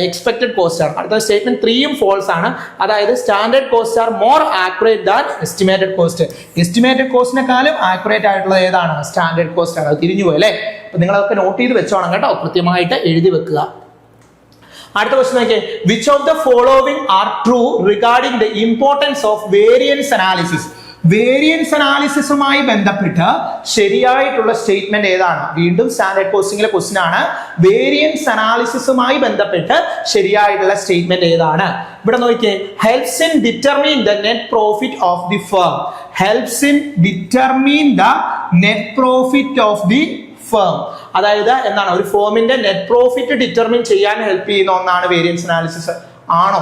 എക്സ്പെക്ടഡ് കോസ്റ്റ് ആണ്. അടുത്ത സ്റ്റേറ്റ്മെന്റ് 3 ഫോൾസ് ആണ്. അതായത് standard cost are more accurate than estimated cost. Estimated കോസ്റ്റിനെക്കാളും ആക്യുറേറ്റ് ആയിട്ടുള്ളത് ഏതാണ്? സ്റ്റാൻഡേർഡ് കോസ്റ്റ് ആണ്. അത് തിരിഞ്ഞു പോയി അല്ലേ? അപ്പൊ നിങ്ങളതൊക്കെ നോട്ട് ചെയ്ത് വെച്ചോണം കേട്ടോ, കൃത്യമായിട്ട് എഴുതി വെക്കുക. അടുത്ത ക്വസ്റ്റ്യൻ നോക്കിയേ, which of the following are true regarding the importance of variance analysis? Variance അനാലിസിസുമായി ബന്ധപ്പെട്ട് ശരിയായിട്ടുള്ള സ്റ്റേറ്റ്മെന്റ് ഏതാണ്? വീണ്ടും സ്റ്റാൻഡേർഡ് കോസ്റ്റിംഗിലെ ക്വസ്റ്റ്യൻ ആണ്. വേരിയൻസ് അനാലിസിസുമായി ബന്ധപ്പെട്ട് ശരിയായിട്ടുള്ള സ്റ്റേറ്റ്മെന്റ് ഏതാണ്? ഇവിടെ നോക്കിയേ, helps in determine the net profit of the firm. Helps in determine the net profit of the firm. അതായത് എന്താണ്? ഒരു ഫേമിന്റെ നെറ്റ് പ്രോഫിറ്റ് ഡിറ്റർമിൻ ചെയ്യാൻ ഹെൽപ്പ് ചെയ്യുന്ന ഒന്നാണ് വേരിയൻസ് അനാലിസിസ്. ആണോ?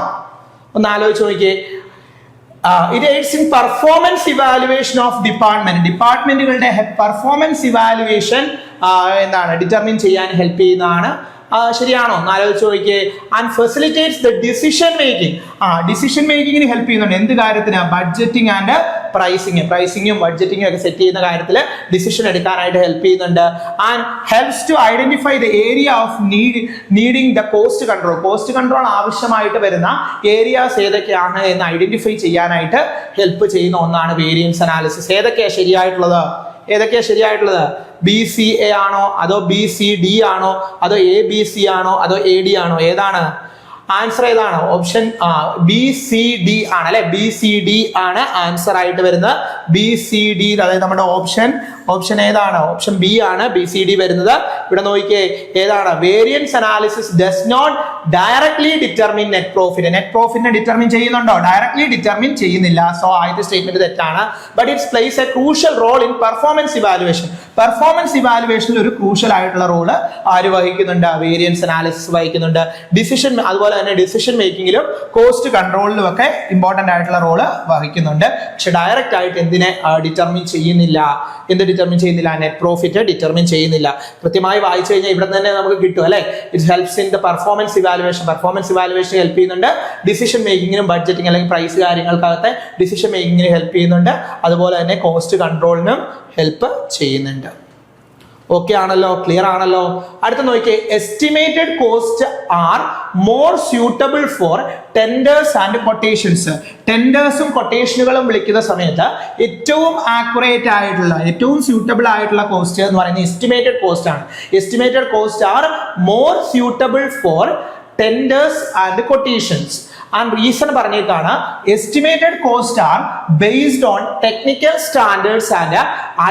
ഒന്ന് ആലോചിച്ച് നോക്കിയേ. It aids in performance evaluation of ഡിപ്പാർട്ട്മെന്റുകളുടെ പെർഫോമൻസ് ഇവാലുവേഷൻ എന്താണ്? ഡിറ്റർമിൻ ചെയ്യാൻ ഹെൽപ്പ് ചെയ്യുന്നതാണ്. ശരിയാണോ? ഒന്ന് ആലോചിച്ച് നോക്കിയേ. And facilitates the decision making. Decision മേക്കിങ്ങിന് ഹെൽപ്പ് ചെയ്യുന്നുണ്ട്. എന്ത് കാര്യത്തിന്? ബഡ്ജറ്റിംഗ് ആൻഡ് പ്രൈസിങ്ങും ബഡ്ജറ്റിംഗും ഒക്കെ സെറ്റ് ചെയ്യുന്ന കാര്യത്തിൽ ഡിസിഷൻ എടുക്കാനായിട്ട് ഹെൽപ്പ് ചെയ്യുന്നുണ്ട്. And helps to identify the area of needing the cost control. Cost control ആവശ്യമായിട്ട് വരുന്ന ഏരിയാസ് ഏതൊക്കെയാണ് എന്ന് ഐഡന്റിഫൈ ചെയ്യാനായിട്ട് ഹെൽപ്പ് ചെയ്യുന്ന ഒന്നാണ് വേരിയൻസ് അനാലിസിസ്. ഏതൊക്കെയാണ് ശരിയായിട്ടുള്ളത്? BCA ആണോ, അതോ BCD ആണോ, അതോ ABC ആണോ, അതോ AD ആണോ? ഏതാണ് ആൻസർ? ഏതാണ്? ഓപ്ഷൻ BCD ആണ് അല്ലെ. BCD ആണ് ആൻസർ ആയിട്ട് വരുന്നത്. BCD, അതായത് നമ്മുടെ ഓപ്ഷൻ ഏതാണ്? ഓപ്ഷൻ B ആണ് BCD വരുന്നത്. ഇവിടെ നോക്കിയേ, ഏതാണ്? Variance analysis does not directly determine net profit. Net പ്രോഫിറ്റിനെ ഡിറ്റർമിൻ ചെയ്യുന്നുണ്ടോ? ഡയറക്ട്ലി ഡിറ്റർമിൻ ചെയ്യുന്നില്ല. സോ ആദ്യത്തെ സ്റ്റേറ്റ്മെന്റ് തെറ്റാണ്. But it's place a crucial role in performance evaluation. Performance ഇവാലുവേഷനിൽ ഒരു ക്രൂഷ്യൽ ആയിട്ടുള്ള റോള് ആര് വഹിക്കുന്നുണ്ട്? വേരിയൻസ് അനാലിസിസ് വഹിക്കുന്നുണ്ട്. അതുപോലെ തന്നെ ഡിസിഷൻ മേക്കിങ്ങിലും കോസ്റ്റ് കൺട്രോളിലും ഒക്കെ ഇമ്പോർട്ടന്റ് ആയിട്ടുള്ള റോള് വഹിക്കുന്നുണ്ട്. പക്ഷെ ഡയറക്റ്റ് ആയിട്ട് എന്തിനെ ഡിറ്റർമിൻ ചെയ്യുന്നില്ല? നെറ്റ് പ്രോഫിറ്റ് ഡിറ്റർമിൻ ചെയ്യുന്നില്ല. കൃത്യമായി വായിച്ചു കഴിഞ്ഞാൽ ഇവിടെ തന്നെ നമുക്ക് കിട്ടും അല്ലെ. It helps in the performance evaluation help ചെയ്യുന്നുണ്ട്. ഡിസിഷൻ മേക്കിങ്ങിനും ബഡ്ജറ്റിംഗ് അല്ലെങ്കിൽ പ്രൈസ് കാര്യങ്ങൾക്കകത്തെ ഡിസിഷൻ മേക്കിങ്ങിന് ഹെൽപ്പ് ചെയ്യുന്നുണ്ട്. അതുപോലെ തന്നെ കോസ്റ്റ് കൺട്രോളിനും ഹെൽപ്പ് ചെയ്യുന്നുണ്ട്. ഓക്കെ ആണല്ലോ? ക്ലിയർ ആണല്ലോ? അടുത്ത നോക്കിയേ, estimated cost are more suitable for tenders and quotations. ടെൻഡേഴ്സും കൊട്ടേഷനുകളും വിളിക്കുന്ന സമയത്ത് ഏറ്റവും ആക്യുറേറ്റ് ആയിട്ടുള്ള, ഏറ്റവും സ്യൂട്ടബിൾ ആയിട്ടുള്ള കോസ്റ്റ് എന്ന് പറയുന്നത് എസ്റ്റിമേറ്റഡ് കോസ്റ്റ് ആണ്. Estimated cost are more suitable for tenders and quotations. And reason പറഞ്ഞേക്കാണ്, estimated cost are based on technical standards and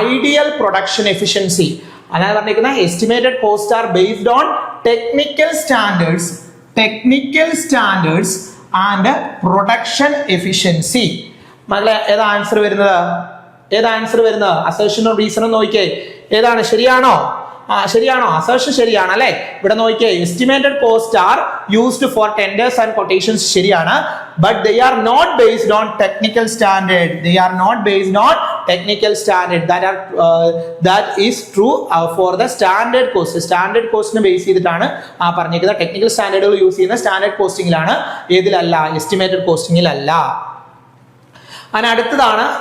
ideal production efficiency. അതാണ് പറഞ്ഞിരിക്കുന്നത്, estimated cost are based on technical standards and production efficiency. മക്കളെ ഏതാ ആൻസർ വരുന്നത്? അസർഷനും റീസണും നോക്കിയേ, ഏതാണ്? ശരിയാണോ? അസർഷൻ ശരിയാണ് അല്ലെ. ഇവിടെ നോക്കിയേ, estimated cost are used for tenders and quotations ശരിയാണ്. But they are not based on technical standard. That is true for the standard cost. Standard cost-നെ ബേസ് ചെയ്തിട്ടാണ് പറഞ്ഞിരിക്കുന്നത്. ടെക്നിക്കൽ സ്റ്റാൻഡേർഡുകൾ യൂസ് ചെയ്യുന്ന സ്റ്റാൻഡേർഡ് കോസ്റ്റിംഗിലാണ്, ഏതിലല്ല? എസ്റ്റിമേറ്റഡ് കോസ്റ്റിംഗിലല്ല.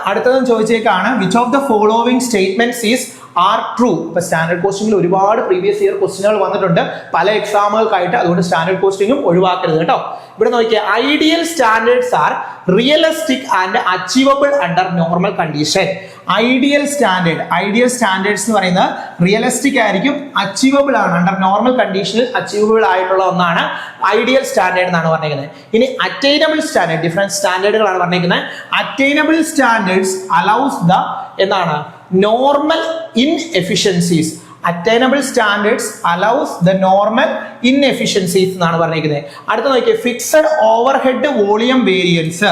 അടുത്തതെന്ന് ചോദിച്ചേക്കാണ്, which of the following statements is are true. ഇപ്പൊ സ്റ്റാൻഡേർഡ് കോസ്റ്റിംഗിൽ ഒരുപാട് പ്രീവിയസ് ഇയർ ക്വസ്റ്റ്യനുകൾ വന്നിട്ടുണ്ട് പല എക്സാമുകൾക്കായിട്ട്. അതുകൊണ്ട് സ്റ്റാൻഡേർഡ് കോസ്റ്റിംഗും ഒഴിവാക്കരുത് കേട്ടോ. ഇവിടെ നോക്കിയാൽ ideal standards R realistic and achievable under normal condition. Ideal standards എന്ന് പറയുന്നത് റിയലിസ്റ്റിക് ആയിരിക്കും, അച്ചീവബിൾ ആണ്. അണ്ടർ നോർമൽ കണ്ടീഷനിൽ അച്ചീവബിൾ ആയിട്ടുള്ള ഒന്നാണ് ഐഡിയൽ സ്റ്റാൻഡേർഡ് എന്നാണ് പറഞ്ഞിരിക്കുന്നത്. ഇനി അറ്റൈനബിൾ സ്റ്റാൻഡേർഡ്, ഡിഫറെന്റ് സ്റ്റാൻഡേർഡുകളാണ് പറഞ്ഞിരിക്കുന്നത്. അറ്റൈനബിൾ സ്റ്റാൻഡേർഡ്സ് അലൗസ് ദ എന്താണ്? Normal inefficiencies. Attainable standards allows the normal inefficiencies എന്നാണ് പറഞ്ഞിരിക്കുന്നത്. അടുത്ത നോക്കിയേ, fixed overhead volume variance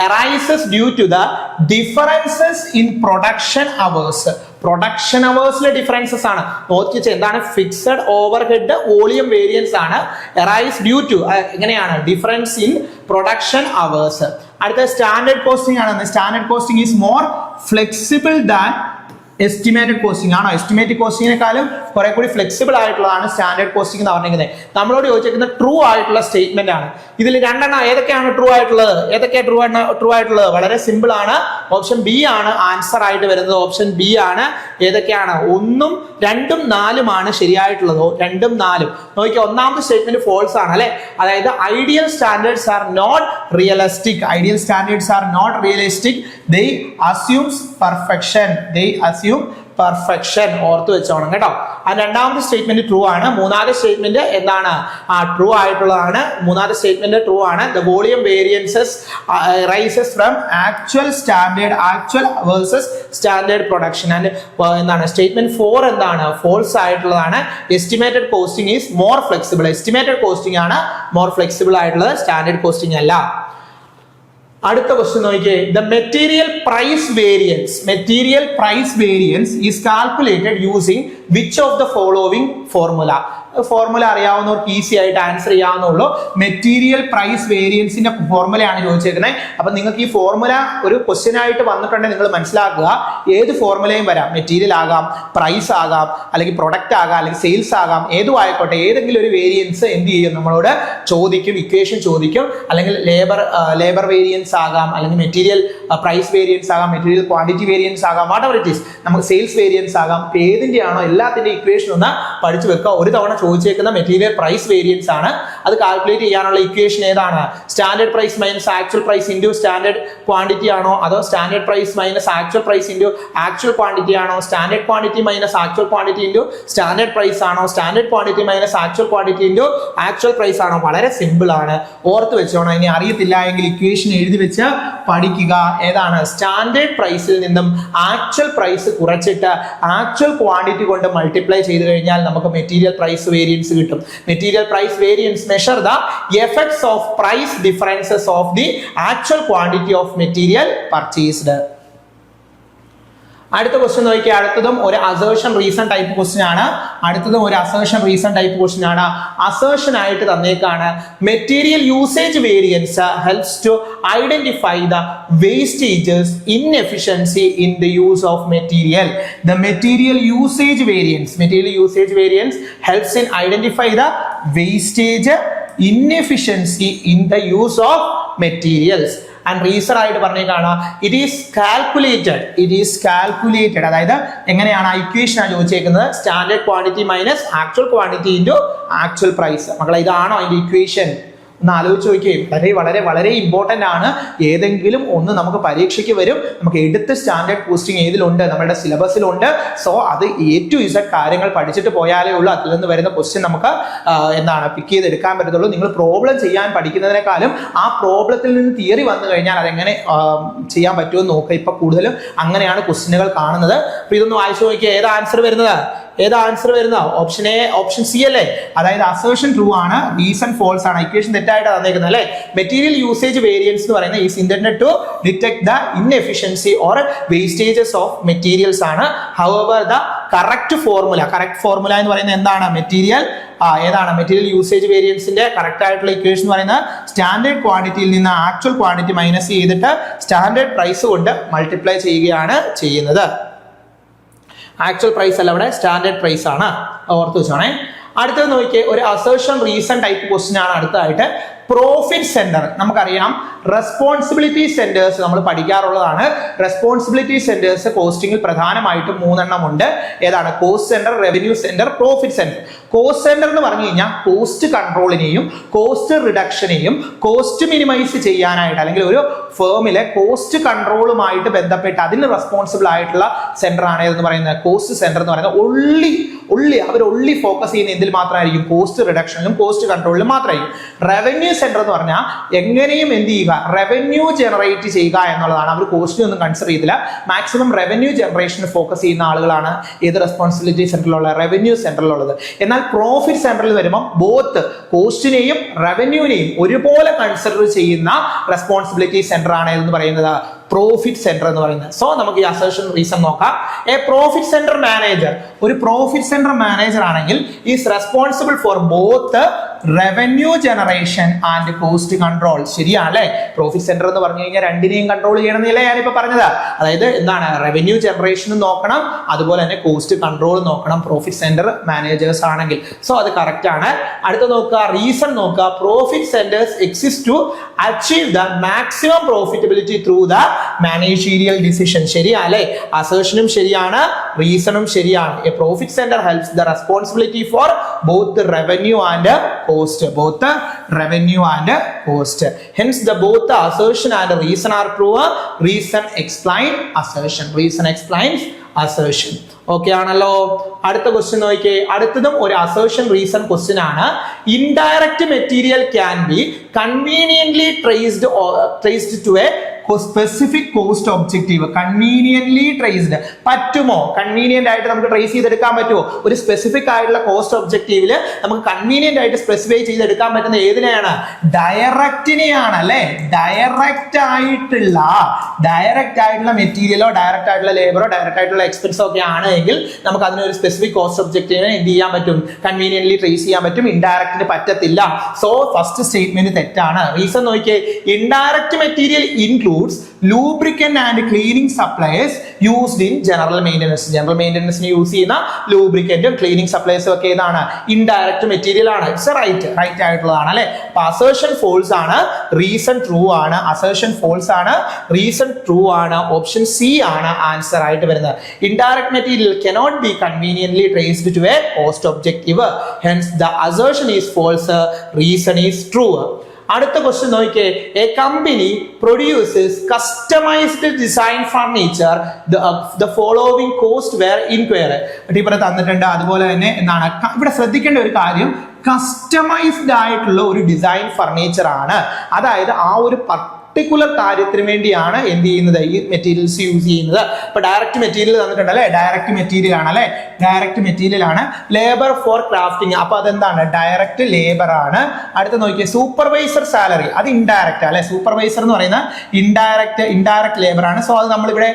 arises due to the differences in production hours. Production അവേഴ്സിലെ ഡിഫറൻസസ് ആണ്. നോക്കിച്ച് എന്താണ്? ഫിക്സഡ് ഓവർഹെഡ് വോളിയം വേരിയൻസ് ആണ്. അറൈസ് ഡ്യൂ ടു എങ്ങനെയാണ്? Difference in production hours. അടുത്ത സ്റ്റാൻഡേർഡ് കോസ്റ്റിംഗ് ആണ്. Standard costing is more flexible than estimated costing ആണോ? എസ്റ്റിമേറ്റഡ് കോസ്റ്റിങ്ങിനെക്കാളും കുറെ കൂടി ഫ്ലെക്സിബിൾ ആയിട്ടുള്ളതാണ് സ്റ്റാൻഡേർഡ് കോസ്റ്റിംഗ് എന്ന് പറഞ്ഞിരിക്കുന്നത്. നമ്മളോട് ചോദിച്ചിരിക്കുന്ന ട്രൂ ആയിട്ടുള്ള സ്റ്റേറ്റ്മെന്റ് ആണ്. ഇതിൽ രണ്ടെണ്ണം ഏതൊക്കെയാണ് ട്രൂ ആയിട്ടുള്ളത്? ഏതൊക്കെയാണ് ട്രൂ ആയിട്ടുള്ളത്? വളരെ സിമ്പിൾ ആണ്. ഓപ്ഷൻ ബി ആണ് ആൻസർ ആയിട്ട് വരുന്നത്. ഓപ്ഷൻ ബി ആണ്. ഏതൊക്കെയാണ്? 1, 2, 4 ശരിയായിട്ടുള്ളത്. 2, 4. നോക്കിയാൽ ഒന്നാമത്തെ സ്റ്റേറ്റ്മെന്റ് ഫോൾസ് ആണ് അല്ലെ. അതായത് ideal standards are not realistic. Ideal standards are not realistic. They assumes perfection. Perfection ഓർത്ത് വെച്ചോണം കേട്ടോ. ആ രണ്ടാമത്തെ സ്റ്റേറ്റ്മെന്റ് ട്രൂ ആണ്. മൂന്നാമത്തെ സ്റ്റേറ്റ്മെന്റ് എന്താണ്? ട്രൂ ആയിട്ടുള്ളതാണ്. മൂന്നാമത്തെ സ്റ്റേറ്റ്മെന്റ് ട്രൂ ആണ്. The volume variances rises from actual versus standard production. And എന്താണ് സ്റ്റേറ്റ്മെന്റ് 4 എന്താണ്? ഫോൾസ് ആയിട്ടുള്ളതാണ്. Estimated costing is more flexible. Estimated costing ആണ് മോർ ഫ്ലെക്സിബിൾ ആയിട്ടുള്ളത്, സ്റ്റാൻഡേർഡ് കോസ്റ്റിംഗ് അല്ല. അടുത്ത ക്വസ്റ്റ്യൻ നോക്കിയേ. The material price variance is calculated using which of the following formula? Formula അറിയാവുന്നവർക്ക് ഈസി ആയിട്ട് ആൻസർ ചെയ്യാവുന്നുള്ളൂ. മെറ്റീരിയൽ പ്രൈസ് വേരിയൻസിന്റെ ഫോർമുലയാണ് ചോദിച്ചേക്കുന്നത്. അപ്പൊ നിങ്ങൾക്ക് ഈ ഫോർമുല ഒരു ക്വസ്റ്റ്യൻ ആയിട്ട് വന്നിട്ടുണ്ടെങ്കിൽ നിങ്ങൾ മനസ്സിലാക്കുക, ഏത് ഫോർമുലയും വരാം. മെറ്റീരിയൽ ആകാം, പ്രൈസ് ആകാം, അല്ലെങ്കിൽ പ്രൊഡക്റ്റ് ആകാം, അല്ലെങ്കിൽ സെയിൽസ് ആകാം, ഏതും ആയിക്കോട്ടെ. ഏതെങ്കിലും ഒരു വേരിയൻസ് എന്ത് ചെയ്യും? നമ്മളോട് ചോദിക്കും, ഇക്വേഷൻ ചോദിക്കും. അല്ലെങ്കിൽ ലേബർ വേരിയൻസ് ആകാം, അല്ലെങ്കിൽ മെറ്റീരിയൽ പ്രൈസ് വേരിയൻസ് ആകാം, മെറ്റീരിയൽ ക്വാണ്ടിറ്റി വേരിയൻസ് ആകാം, വാട്ട് എവർ ഇറ്റ് ഈസ്. നമുക്ക് സെയിൽസ് വേരിയൻസ് ആകാം. ഏതിന്റെ ആണോ എല്ലാത്തിന്റെ ഇക്വേഷൻ ഒന്ന് പഠിച്ചു വെക്കുക. ഒരു തവണ ചോദിച്ചേക്കുന്ന മെറ്റീരിയൽ പ്രൈസ് വേരിയൻസ് ആണ്. അത് കാൽക്കുലേറ്റ് ചെയ്യാനുള്ള ഇക്വേഷൻ ഏതാണ്? Standard price minus actual price into standard quantity ആണോ? അതോ standard price minus actual price into actual quantity ആണോ? Standard quantity minus actual quantity into standard price ആണോ? Standard quantity minus actual quantity into actual price ആണോ? വളരെ സിമ്പിൾ ആണ്, ഓർത്ത് വെച്ചോണം. ഇനി അറിയത്തില്ല എങ്കിൽ ഇക്വേഷൻ എഴുതി വെച്ച് പഠിക്കുക. ഏതാണ്? സ്റ്റാൻഡേർഡ് പ്രൈസിൽ നിന്നും ആക്ച്വൽ പ്രൈസ് കുറച്ചിട്ട് ആക്ച്വൽ ക്വാണ്ടിറ്റി കൊണ്ട് മൾട്ടിപ്ലൈ ചെയ്ത് കഴിഞ്ഞാൽ നമുക്ക് മെറ്റീരിയൽ പ്രൈസ് വേരിയൻസ് കിട്ടും. Material price variance measure the effects of price differences of the actual quantity of material purchased. അടുത്ത ക്വസ്റ്റ്യൻ നോക്കിയാൽ അടുത്തതും ഒരു അസേർഷൻ റീസൺ ടൈപ്പ് ക്വസ്റ്റ്യൻ ആണ്. അസേർഷൻ ആയിട്ട് തന്നേക്കാണ്. Material usage variance helps to identify the wastages inefficiency in the use of material. The material usage variance helps in identify the wastage inefficiency in the use of materials. And reason ആയിട്ട് പറഞ്ഞേക്കാണ് ഇറ്റ് ഈസ് കാൽക്കുലേറ്റഡ്. അതായത് എങ്ങനെയാണ്? ഇക്വേഷൻ ആണ് ചോദിച്ചേക്കുന്നത്. Standard quantity minus actual quantity into actual price. മക്കളെ ഇതാണോ അതിന്റെ ഇക്വേഷൻ? ഒന്ന് ആലോചിച്ച് നോക്കിയേ. വളരെ വളരെ വളരെ ഇമ്പോർട്ടന്റ് ആണ്. ഏതെങ്കിലും ഒന്ന് നമുക്ക് പരീക്ഷയ്ക്ക് വരും. നമുക്ക് എടുത്ത് സ്റ്റാൻഡേർഡ് കോസ്റ്റിംഗ് ഏതിലുണ്ട്? നമ്മുടെ സിലബസിലുണ്ട്. സോ അത് A to Z കാര്യങ്ങൾ പഠിച്ചിട്ട് പോയാലേ ഉള്ളൂ അതിൽ നിന്ന് വരുന്ന ക്വസ്റ്റ്യൻ നമുക്ക് പിക്ക് ചെയ്തെടുക്കാൻ പറ്റത്തുള്ളൂ. നിങ്ങൾ പ്രോബ്ലം ചെയ്യാൻ പഠിക്കുന്നതിനേക്കാളും ആ പ്രോബ്ലത്തിൽ നിന്ന് തിയറി വന്നു കഴിഞ്ഞാൽ അതെങ്ങനെ ചെയ്യാൻ പറ്റുമെന്ന് നോക്കുക. ഇപ്പൊ കൂടുതലും അങ്ങനെയാണ് ക്വസ്റ്റ്യനുകൾ കാണുന്നത്. അപ്പൊ ഇതൊന്ന് വായിച്ചു നോക്കിയാൽ ഏതാ ആൻസർ വരുന്നത്? ഓപ്ഷൻ എ, ഓപ്ഷൻ സി അല്ലേ? അതായത് അസേർഷൻ ട്രൂ ആണ്, റീസൺ ഫോൾസ് ആണ്. ഇക്വേഷൻ തെറ്റായിട്ട് തന്നേക്കുന്നത് അല്ലേ? മെറ്റീരിയൽ യൂസേജ് വേരിയൻസ് എന്ന് പറയുന്നത് is intended to detect the inefficiency or wastages of materials ആണ്. ഹൗവർ ദ കറക്റ്റ് ഫോർമുല എന്ന് പറയുന്നത് എന്താണ്? മെറ്റീരിയൽ യൂസേജ് വേരിയൻസിന്റെ കറക്റ്റ് ആയിട്ടുള്ള ഇക്വേഷൻ എന്ന് പറയുന്നത് സ്റ്റാൻഡേർഡ് ക്വാണ്ടിറ്റിയിൽ നിന്ന് ആക്ച്വൽ ക്വാണ്ടിറ്റി മൈനസ് ചെയ്തിട്ട് സ്റ്റാൻഡേർഡ് പ്രൈസ് കൊണ്ട് മൾട്ടിപ്ലൈ ചെയ്യുകയാണ് ചെയ്യുന്നത്. ആക്ച്വൽ പ്രൈസ് അല്ല, ഇവിടെ സ്റ്റാൻഡേർഡ് പ്രൈസ് ആണ്, ഓർത്ത് വെച്ചോണേ. അടുത്തത് നോക്കിയേ, ഒരു അസേർഷൻ റീസൺ ടൈപ്പ് ക്വസ്റ്റ്യൻ ആണ് അടുത്തതായിട്ട്. പ്രോഫിറ്റ് സെന്റർ നമുക്കറിയാം. റെസ്പോൺസിബിലിറ്റി സെന്റേഴ്സ് നമ്മൾ പഠിക്കാറുള്ളതാണ്. റെസ്പോൺസിബിലിറ്റി സെന്റേഴ്സ് കോസ്റ്റിംഗിൽ പ്രധാനമായിട്ടും 3 എണ്ണം ഉണ്ട്. ഏതാണ്? Cost centre, revenue centre, profit centre. Cost centre എന്ന് പറഞ്ഞു കഴിഞ്ഞാൽ കോസ്റ്റ് കൺട്രോളിനെയും കോസ്റ്റ് റിഡക്ഷനെയും കോസ്റ്റ് മിനിമൈസ് ചെയ്യാനായിട്ട്, അല്ലെങ്കിൽ ഒരു ഫേമിലെ കോസ്റ്റ് കൺട്രോളുമായിട്ട് ബന്ധപ്പെട്ട് അതിന് റെസ്പോൺസിബിൾ ആയിട്ടുള്ള സെന്റർ ആണ് എന്ന് പറയുന്നത് കോസ്റ്റ് സെന്റർ എന്ന് പറയുന്നത്. അവർ ഫോക്കസ് ചെയ്യുന്ന എന്തിൽ മാത്രമായിരിക്കും? കോസ്റ്റ് റിഡക്ഷനിലും കോസ്റ്റ് കൺട്രോളിലും മാത്രമായിരിക്കും. റവന്യൂ സെന്റർ എന്ന് പറഞ്ഞാൽ എങ്ങനെയും എന്ത് ചെയ്യുക? റവന്യൂ ജനറേറ്റ് ചെയ്യുക എന്നുള്ളതാണ്. അവർ കോസ്റ്റ് ഒന്നും കൺസിഡർ ചെയ്തില്ല. മാക്സിമം റവന്യൂ ജനറേഷന് ഫോക്കസ് ചെയ്യുന്ന ആളുകളാണ് ഏത് റെസ്പോൺസിബിലിറ്റി സെന്ററിലുള്ള? റവന്യൂ സെന്ററിലുള്ളത്. എന്നാൽ പ്രോഫിറ്റ് സെന്ററിൽ വരുമ്പോൾ ബോത്ത് കോസ്റ്റിനെയും റവന്യൂനെയും ഒരുപോലെ കൺസിഡർ ചെയ്യുന്ന റെസ്പോൺസിബിലിറ്റി സെന്റർ ആണ് എന്ന് പറയുന്നത് പ്രോഫിറ്റ് സെന്റർ എന്ന് പറയുന്നത്. സോ നമുക്ക് ഈ അസേർഷൻ റീസൺ നോക്കാം. എ പ്രോഫിറ്റ് സെന്റർ മാനേജർ, ഒരു പ്രോഫിറ്റ് സെന്റർ മാനേജർ ആണെങ്കിൽ is responsible for both revenue generation and cost control. ശരിയാണല്ലേ? പ്രോഫിറ്റ് സെന്റർ എന്ന് പറഞ്ഞു കഴിഞ്ഞാൽ രണ്ടിനെയും കൺട്രോൾ ചെയ്യണമെന്നല്ലേ ഞാനിപ്പോ പറഞ്ഞത്. അതായത് എന്താണ്, റവന്യൂ ജനറേഷനും നോക്കണം, അതുപോലെ തന്നെ കോസ്റ്റ് കൺട്രോൾ നോക്കണം പ്രോഫിറ്റ് സെന്റർ മാനേജേഴ്സ് ആണെങ്കിൽ. സോ അത് കറക്റ്റ് ആണ്. അടുത്ത നോക്കുക, റീസൺ നോക്കുക. Profit centres exist to achieve the maximum profitability through the managerial decision. ശരിയല്ലേ? അസേഷനും ശരിയാണ്, റീസണും ശരിയാണ്. A profit centre helps the responsibility for both revenue and cost. Both revenue and cost. Hence the both the assertion and reason are true. Reason explain assertion. Reason explains assertion. Okay ആണല്ലോ? അടുത്ത ക്വസ്റ്റ്യൻ നോക്കിയേ. അടുത്തതും ഒരു അസേർഷൻ റീസൺ ക്വസ്റ്റ്യൻ ആണ്. Indirect material can be conveniently traced to a specific cost objective. Conveniently traced പറ്റുമോ? കൺവീനിയന്റ് ആയിട്ട് നമുക്ക് ട്രേസ് ചെയ്തെടുക്കാൻ പറ്റുമോ? ഒരു സ്പെസിഫിക് ആയിട്ടുള്ള കോസ്റ്റ് ഒബ്ജക്റ്റീവില് നമുക്ക് കൺവീനിയന്റ് ആയിട്ട് സ്പെസിഫൈ ചെയ്തെടുക്കാൻ പറ്റുന്ന ഏതിനെയാണ്? ഡയറക്റ്റിനെയാണ് അല്ലെ? ഡയറക്റ്റ് ആയിട്ടുള്ള മെറ്റീരിയലോ ഡയറക്റ്റ് ആയിട്ടുള്ള ലേബറോ ഡയറക്റ്റ് ആയിട്ടുള്ള എക്സ്പെൻസോ ഒക്കെ ആണെങ്കിൽ നമുക്ക് അതിനൊരു സ്പെസിഫിക് കോസ്റ്റ് ഒബ്ജക്റ്റീവിനെ എന്ത് ചെയ്യാൻ പറ്റും? കൺവീനിയന്റ്ലി ട്രേസ് ചെയ്യാൻ പറ്റും. ഇൻഡയറക്റ്റിന് പറ്റത്തില്ല. സോ ഫസ്റ്റ് സ്റ്റേറ്റ്മെന്റ് തെറ്റാണ്. റീസൺ നോക്കിയേ. Indirect material includes lubricant and cleaning supplies used in general maintenance. General മെയിൻ്റനൻസിന് യൂസ് ചെയ്യുന്ന ലൂബ്രിക്കന്റും ക്ലീനിങ് സപ്ലൈസും ഒക്കെ ഏതാണ്? ഇൻഡയറക്റ്റ് മെറ്റീരിയൽ ആണ്. ഇറ്റ്സ് റൈറ്റ് ആയിട്ടുള്ളതാണ് അല്ലെ? അപ്പൊ അസേർഷൻ ഫോൾസ് ആണ്, റീസൺ ട്രൂ ആണ്. അസേർഷൻ ഫോൾസ് ആണ്, റീസൺ ട്രൂ ആണ്. ഓപ്ഷൻ സി ആണ് ആൻസർ ആയിട്ട് വരുന്നത്. Indirect material cannot be conveniently traced to a cost objective. Hence the assertion is false, reason is true. അടുത്ത ക്വസ്റ്റ്യൻ നോക്കിയേ. A company produces customised design furniture. The following cost were incurred. ഇവിടെ തന്നിട്ടുണ്ട്. അതുപോലെ തന്നെ എന്താണ് ഇവിടെ ശ്രദ്ധിക്കേണ്ട ഒരു കാര്യം, കസ്റ്റമൈസ്ഡ് ആയിട്ടുള്ള ഒരു ഡിസൈൻ ഫർണിച്ചർ ആണ്. അതായത് ആ ഒരു പർട്ടിക്കുലർ കാര്യത്തിന് വേണ്ടിയാണ് എന്ത് ചെയ്യുന്നത്, ഈ മെറ്റീരിയൽസ് യൂസ് ചെയ്യുന്നത്. ഇപ്പൊ ഡയറക്റ്റ് മെറ്റീരിയൽ തന്നിട്ടുണ്ട് അല്ലെ? ഡയറക്റ്റ് മെറ്റീരിയൽ ആണ് അല്ലെ? ഡയറക്റ്റ് മെറ്റീരിയൽ ആണ്. ലേബർ ഫോർ ക്രാഫ്റ്റിംഗ്, അപ്പൊ അതെന്താണ്? ഡയറക്റ്റ് ലേബർ ആണ്. അടുത്ത നോക്കിയേ. സൂപ്പർവൈസർ സാലറി, അത് ഇൻഡയറക്റ്റ് അല്ലെ? സൂപ്പർവൈസർ എന്ന് പറയുന്ന ഇൻഡയറക്റ്റ് ലേബർ ആണ്. സോ അത് നമ്മളിവിടെ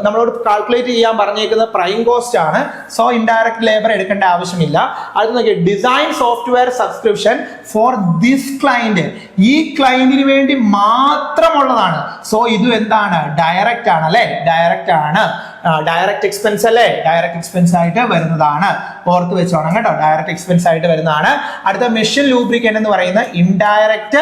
നമ്മളോട് കാൽക്കുലേറ്റ് ചെയ്യാൻ പറഞ്ഞേക്കുന്നത് പ്രൈം കോസ്റ്റ് ആണ്. സോ ഇൻഡയറക്റ്റ് ലേബർ എടുക്കേണ്ട ആവശ്യമില്ല. അടുത്ത നോക്കിയേ. Design software subscription for this client, ഈ ക്ലയന്റിന് വേണ്ടി മാത്രമുള്ളതാണ്. സോ ഇത് എന്താണ്? ഡയറക്റ്റ് ആണ് അല്ലെ? ഡയറക്റ്റ് ആണ്. ഡയറക്റ്റ് എക്സ്പെൻസ് അല്ലേ? ഡയറക്റ്റ് എക്സ്പെൻസ് ആയിട്ട് വരുന്നതാണ്. ഓർത്ത് വെച്ചോണം കേട്ടോ, ഡയറക്റ്റ് എക്സ്പെൻസ് ആയിട്ട് വരുന്നതാണ്. അടുത്ത മെഷീൻ ലൂബ്രിക്കന്റ് എന്ന് പറയുന്ന ഇൻഡയറക്റ്റ്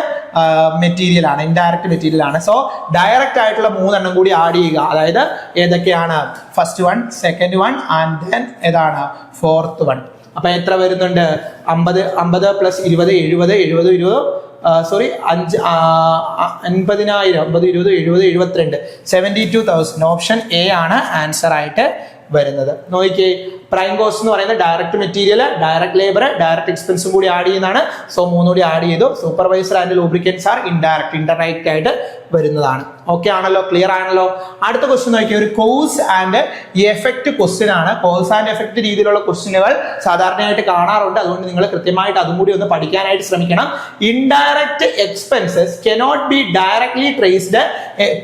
മെറ്റീരിയൽ ആണ്. ഇൻഡയറക്റ്റ് മെറ്റീരിയൽ ആണ്. സോ ഡയറക്റ്റ് ആയിട്ടുള്ള 3 കൂടി ആഡ് ചെയ്യുക. അതായത് ഏതൊക്കെയാണ്? First one, second one and then ഏതാണ്? Fourth one. അപ്പൊ എത്ര വരുന്നുണ്ട്? 50 പ്ലസ് 20 70 20 സോറി 50,000 50 20 70 72 72,000. ഓപ്ഷൻ എ ആണ് ആൻസർ ആയിട്ട് വരുന്നത്. നോക്കിയേ. പ്രൈം കോസ്റ്റ് എന്ന് പറയുന്നത് direct material, direct labour, direct എക്സ്പെൻസും കൂടി ആഡ് ചെയ്യുന്നതാണ്. സോ 3 കൂടി ആഡ് ചെയ്തു. Supervisor and lubricants R indirect ആയിട്ട് വരുന്നതാണ്. ഓക്കെ ആണല്ലോ? ക്ലിയർ ആണല്ലോ? അടുത്ത ക്വസ്റ്റ്യൻ നോക്കിയാൽ ഒരു കോസ് ആൻഡ് എഫക്ട് ക്വസ്റ്റ്യൻ ആണ്. കോസ് ആൻഡ് എഫക്ട് രീതിയിലുള്ള ക്വസ്റ്റ്യനുകൾ സാധാരണയായിട്ട് കാണാറുണ്ട്. അതുകൊണ്ട് നിങ്ങൾ കൃത്യമായിട്ട് അതും കൂടി ഒന്ന് പഠിക്കാനായിട്ട് ശ്രമിക്കണം. Indirect expenses cannot be directly traced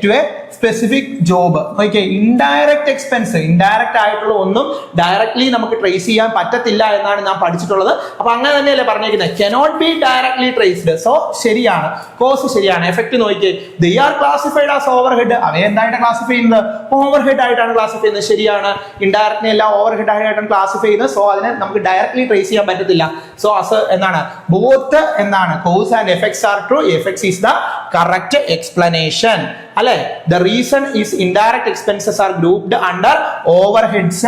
to a specific job. Okay, indirect expense, indirect ആയിട്ടുള്ള ഒന്നും ഡയറക്ട്ലി നമുക്ക് ട്രേസ് ചെയ്യാൻ പറ്റത്തില്ല എന്നാണ് ഞാൻ പഠിച്ചിട്ടുള്ളത്. അപ്പൊ അങ്ങനെ തന്നെയല്ലേ പറഞ്ഞിരിക്കുന്നത്? Cannot be directly traced. So ശരിയാണ്, കോസ് ശരിയാണ്. എഫക്ട് നോക്കിയേ. They are classified as overhead. അവയെ എന്തായിട്ട് ക്ലാസിഫൈ ചെയ്യുന്നത്? ഓവർഹെഡ് ആയിട്ടാണ് ക്ലാസിഫൈ ചെയ്യുന്നത്. ശരിയാണ്. ഇൻഡയറക്റ്റിനെ എല്ലാം ഓവർഹെഡ് ആയിട്ടാണ് ക്ലാസിഫൈ ചെയ്യുന്നത്. സോ അതിനെ നമുക്ക് ഡയറക്ട്ലി ട്രേസ് ചെയ്യാൻ പറ്റത്തില്ല. സോ എന്താണ്? ബോത്ത് എന്താണ്? Cause and effects are true. Effects is the correct explanation അല്ലെ? The reason is indirect expenses are grouped under overheads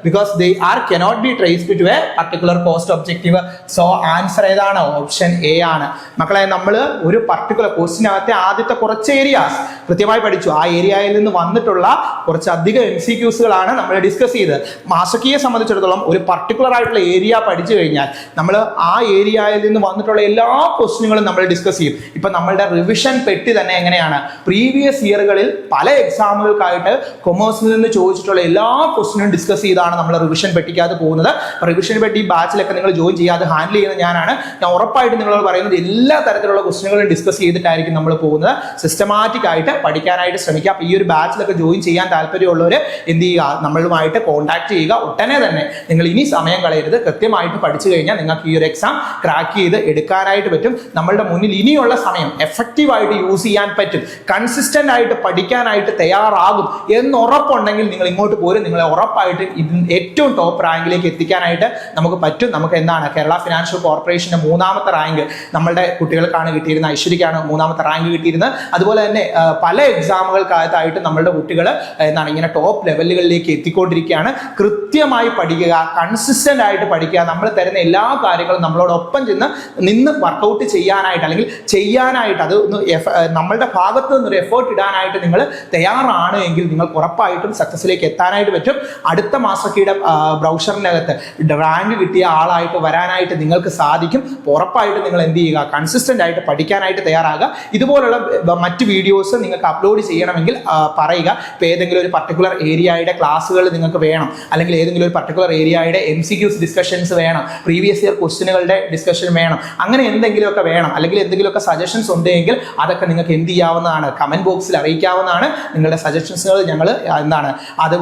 because they cannot be traced to a particular cost objective. So answer ഏതാണ്? ഓപ്ഷൻ എ ആണ്. മക്കളെ, നമ്മൾ ഒരു പർട്ടിക്കുലർ ക്വസ്റ്റിനകത്തെ ആദ്യത്തെ കുറച്ച് ഏരിയാസ് കൃത്യമായി പഠിച്ചു. ആ ഏരിയയിൽ നിന്ന് വന്നിട്ടുള്ള കുറച്ചധികം MCQsകളാണ് നമ്മൾ ഡിസ്കസ് ചെയ്തത്. മാസക്കിയെ സംബന്ധിച്ചിടത്തോളം ഒരു പർട്ടിക്കുലർ ആയിട്ടുള്ള ഏരിയ പഠിച്ചു കഴിഞ്ഞാൽ നമ്മൾ ആ ഏരിയയിൽ നിന്ന് വന്നിട്ടുള്ള എല്ലാ ക്വസ്റ്റിനുകളും നമ്മൾ ഡിസ്കസ് ചെയ്യും. ഇപ്പൊ നമ്മളുടെ റിവിഷൻ പെട്ടി തന്നെ എങ്ങനെയാണ്? എന്താണ് പ്രീവിയസ് ഇയറുകളിൽ പല എക്സാമുകൾക്കായിട്ട് കൊമേഴ്സിൽ നിന്ന് ചോദിച്ചിട്ടുള്ള എല്ലാ ക്വസ്റ്റിനും ഡിസ്കസ് ചെയ്താണ് നമ്മൾ റിവിഷൻ പെട്ടിക്കകത്ത് പോകുന്നത്. റിവിഷൻ പെട്ടി ബാച്ചിലൊക്കെ നിങ്ങൾ ജോയിൻ ചെയ്യാതെ ഹാൻഡിൽ ചെയ്യുന്ന ഞാനാണ്. ഞാൻ ഉറപ്പായിട്ട് നിങ്ങളോട് പറയുന്നത് എല്ലാ തരത്തിലുള്ള ക്വസ്റ്റിനുകളും ഡിസ്കസ് ചെയ്തിട്ടായിരിക്കും നമ്മൾ പോകുന്നത്. സിസ്റ്റമാറ്റിക് ആയിട്ട് പഠിക്കാനായിട്ട് ശ്രമിക്കുക. അപ്പോൾ ഈ ഒരു ബാച്ചിലൊക്കെ ജോയിൻ ചെയ്യാൻ താല്പര്യമുള്ളവർ എന്ത് ചെയ്യുക, നമ്മളുമായിട്ട് കോൺടാക്ട് ചെയ്യുക. ഉടനെ തന്നെ നിങ്ങൾ ഇനി സമയം കളയരുത്. കൃത്യമായിട്ട് പഠിച്ചു കഴിഞ്ഞാൽ നിങ്ങൾക്ക് ഈ ഒരു എക്സാം ക്രാക്ക് ചെയ്ത് എടുക്കാനായിട്ട് പറ്റും. നമ്മളുടെ മുന്നിൽ ഇനിയുള്ള സമയം എഫക്റ്റീവായിട്ട് യൂസ് ചെയ്യാൻ പറ്റും. കൺസിസ്റ്റന്റ് ആയിട്ട് പഠിക്കാനായിട്ട് തയ്യാറാകും എന്ന് ഉറപ്പുണ്ടെങ്കിൽ നിങ്ങൾ ഇങ്ങോട്ട് പോരും. നിങ്ങളെ ഉറപ്പായിട്ട് ഏറ്റവും ടോപ്പ് റാങ്കിലേക്ക് എത്തിക്കാനായിട്ട് നമുക്ക് പറ്റും. നമുക്ക് എന്താണ് കേരള ഫിനാൻഷ്യൽ കോർപ്പറേഷന്റെ 3ാമത്തെ റാങ്ക് നമ്മളുടെ കുട്ടികൾക്കാണ് കിട്ടിയിരുന്നത്. ഐശ്വര്യക്കാണ് 3ാമത്തെ റാങ്ക് കിട്ടിയിരുന്നത്. അതുപോലെ തന്നെ പല എക്സാമുകൾക്കകത്തായിട്ട് നമ്മളുടെ കുട്ടികൾ എന്താണ് ഇങ്ങനെ ടോപ്പ് ലെവലുകളിലേക്ക് എത്തിക്കൊണ്ടിരിക്കുകയാണ്. കൃത്യമായി പഠിക്കുക, കൺസിസ്റ്റന്റ് ആയിട്ട് പഠിക്കുക. നമ്മൾ തരുന്ന എല്ലാ കാര്യങ്ങളും നമ്മളോടൊപ്പം നിന്ന് വർക്കൗട്ട് ചെയ്യാനായിട്ട് അല്ലെങ്കിൽ ചെയ്യാനായിട്ട് അത് നമ്മളുടെ ഭാഗത്ത് നിന്നൊരു എഫേർട്ട് ഇടാനായിട്ട് നിങ്ങൾ തയ്യാറാണ് എങ്കിൽ നിങ്ങൾക്ക് ഉറപ്പായിട്ടും സക്സസിലേക്ക് എത്താനായിട്ട് പറ്റും. അടുത്ത മാസക്കയുടെ ബ്രൗഷറിനകത്ത് റാങ്ക് കിട്ടിയ ആളായിട്ട് വരാനായിട്ട് നിങ്ങൾക്ക് സാധിക്കും. ഉറപ്പായിട്ടും നിങ്ങൾ എന്ത് ചെയ്യുക, കൺസിസ്റ്റന്റ് ആയിട്ട് പഠിക്കാനായിട്ട് തയ്യാറാകുക. ഇതുപോലുള്ള മറ്റ് വീഡിയോസ് നിങ്ങൾക്ക് അപ്ലോഡ് ചെയ്യണമെങ്കിൽ പറയുക. ഇപ്പോൾ ഏതെങ്കിലും ഒരു പർട്ടിക്കുലർ ഏരിയയുടെ ക്ലാസ്സുകൾ നിങ്ങൾക്ക് വേണം, അല്ലെങ്കിൽ ഏതെങ്കിലും ഒരു പർട്ടിക്കുലർ ഏരിയയുടെ MCQs ഡിസ്കഷൻസ് വേണം, പ്രീവിയസ് ഇയർ ക്വസ്റ്റ്യനുകളുടെ ഡിസ്കഷൻ വേണം, അങ്ങനെ എന്തെങ്കിലുമൊക്കെ വേണം, അല്ലെങ്കിൽ എന്തെങ്കിലുമൊക്കെ സജഷൻസ് ഉണ്ടെങ്കിൽ അതൊക്കെ നിങ്ങൾക്ക് എന്ത് ചെയ്യാവുന്നതാണ്, കമന്റ് ബോക്സിൽ അറിയിക്കാവുന്നതാണ്. നിങ്ങളുടെ സജഷൻസുകൾ ഞങ്ങൾ എന്താണ് അത്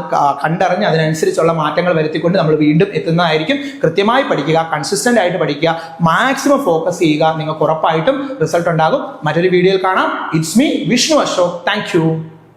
കണ്ടറിഞ്ഞ് അതിനനുസരിച്ചുള്ള മാറ്റങ്ങൾ വരുത്തിക്കൊണ്ട് നമ്മൾ വീണ്ടും എത്തുന്നതായിരിക്കും. കൃത്യമായി പഠിക്കുക, കൺസിസ്റ്റന്റ് ആയിട്ട് പഠിക്കുക, മാക്സിമം ഫോക്കസ് ചെയ്യുക. നിങ്ങൾക്ക് ഉറപ്പായിട്ടും റിസൾട്ട് ഉണ്ടാകും. മറ്റൊരു വീഡിയോയിൽ കാണാം. It's me Vishnu Ashok. Thank you.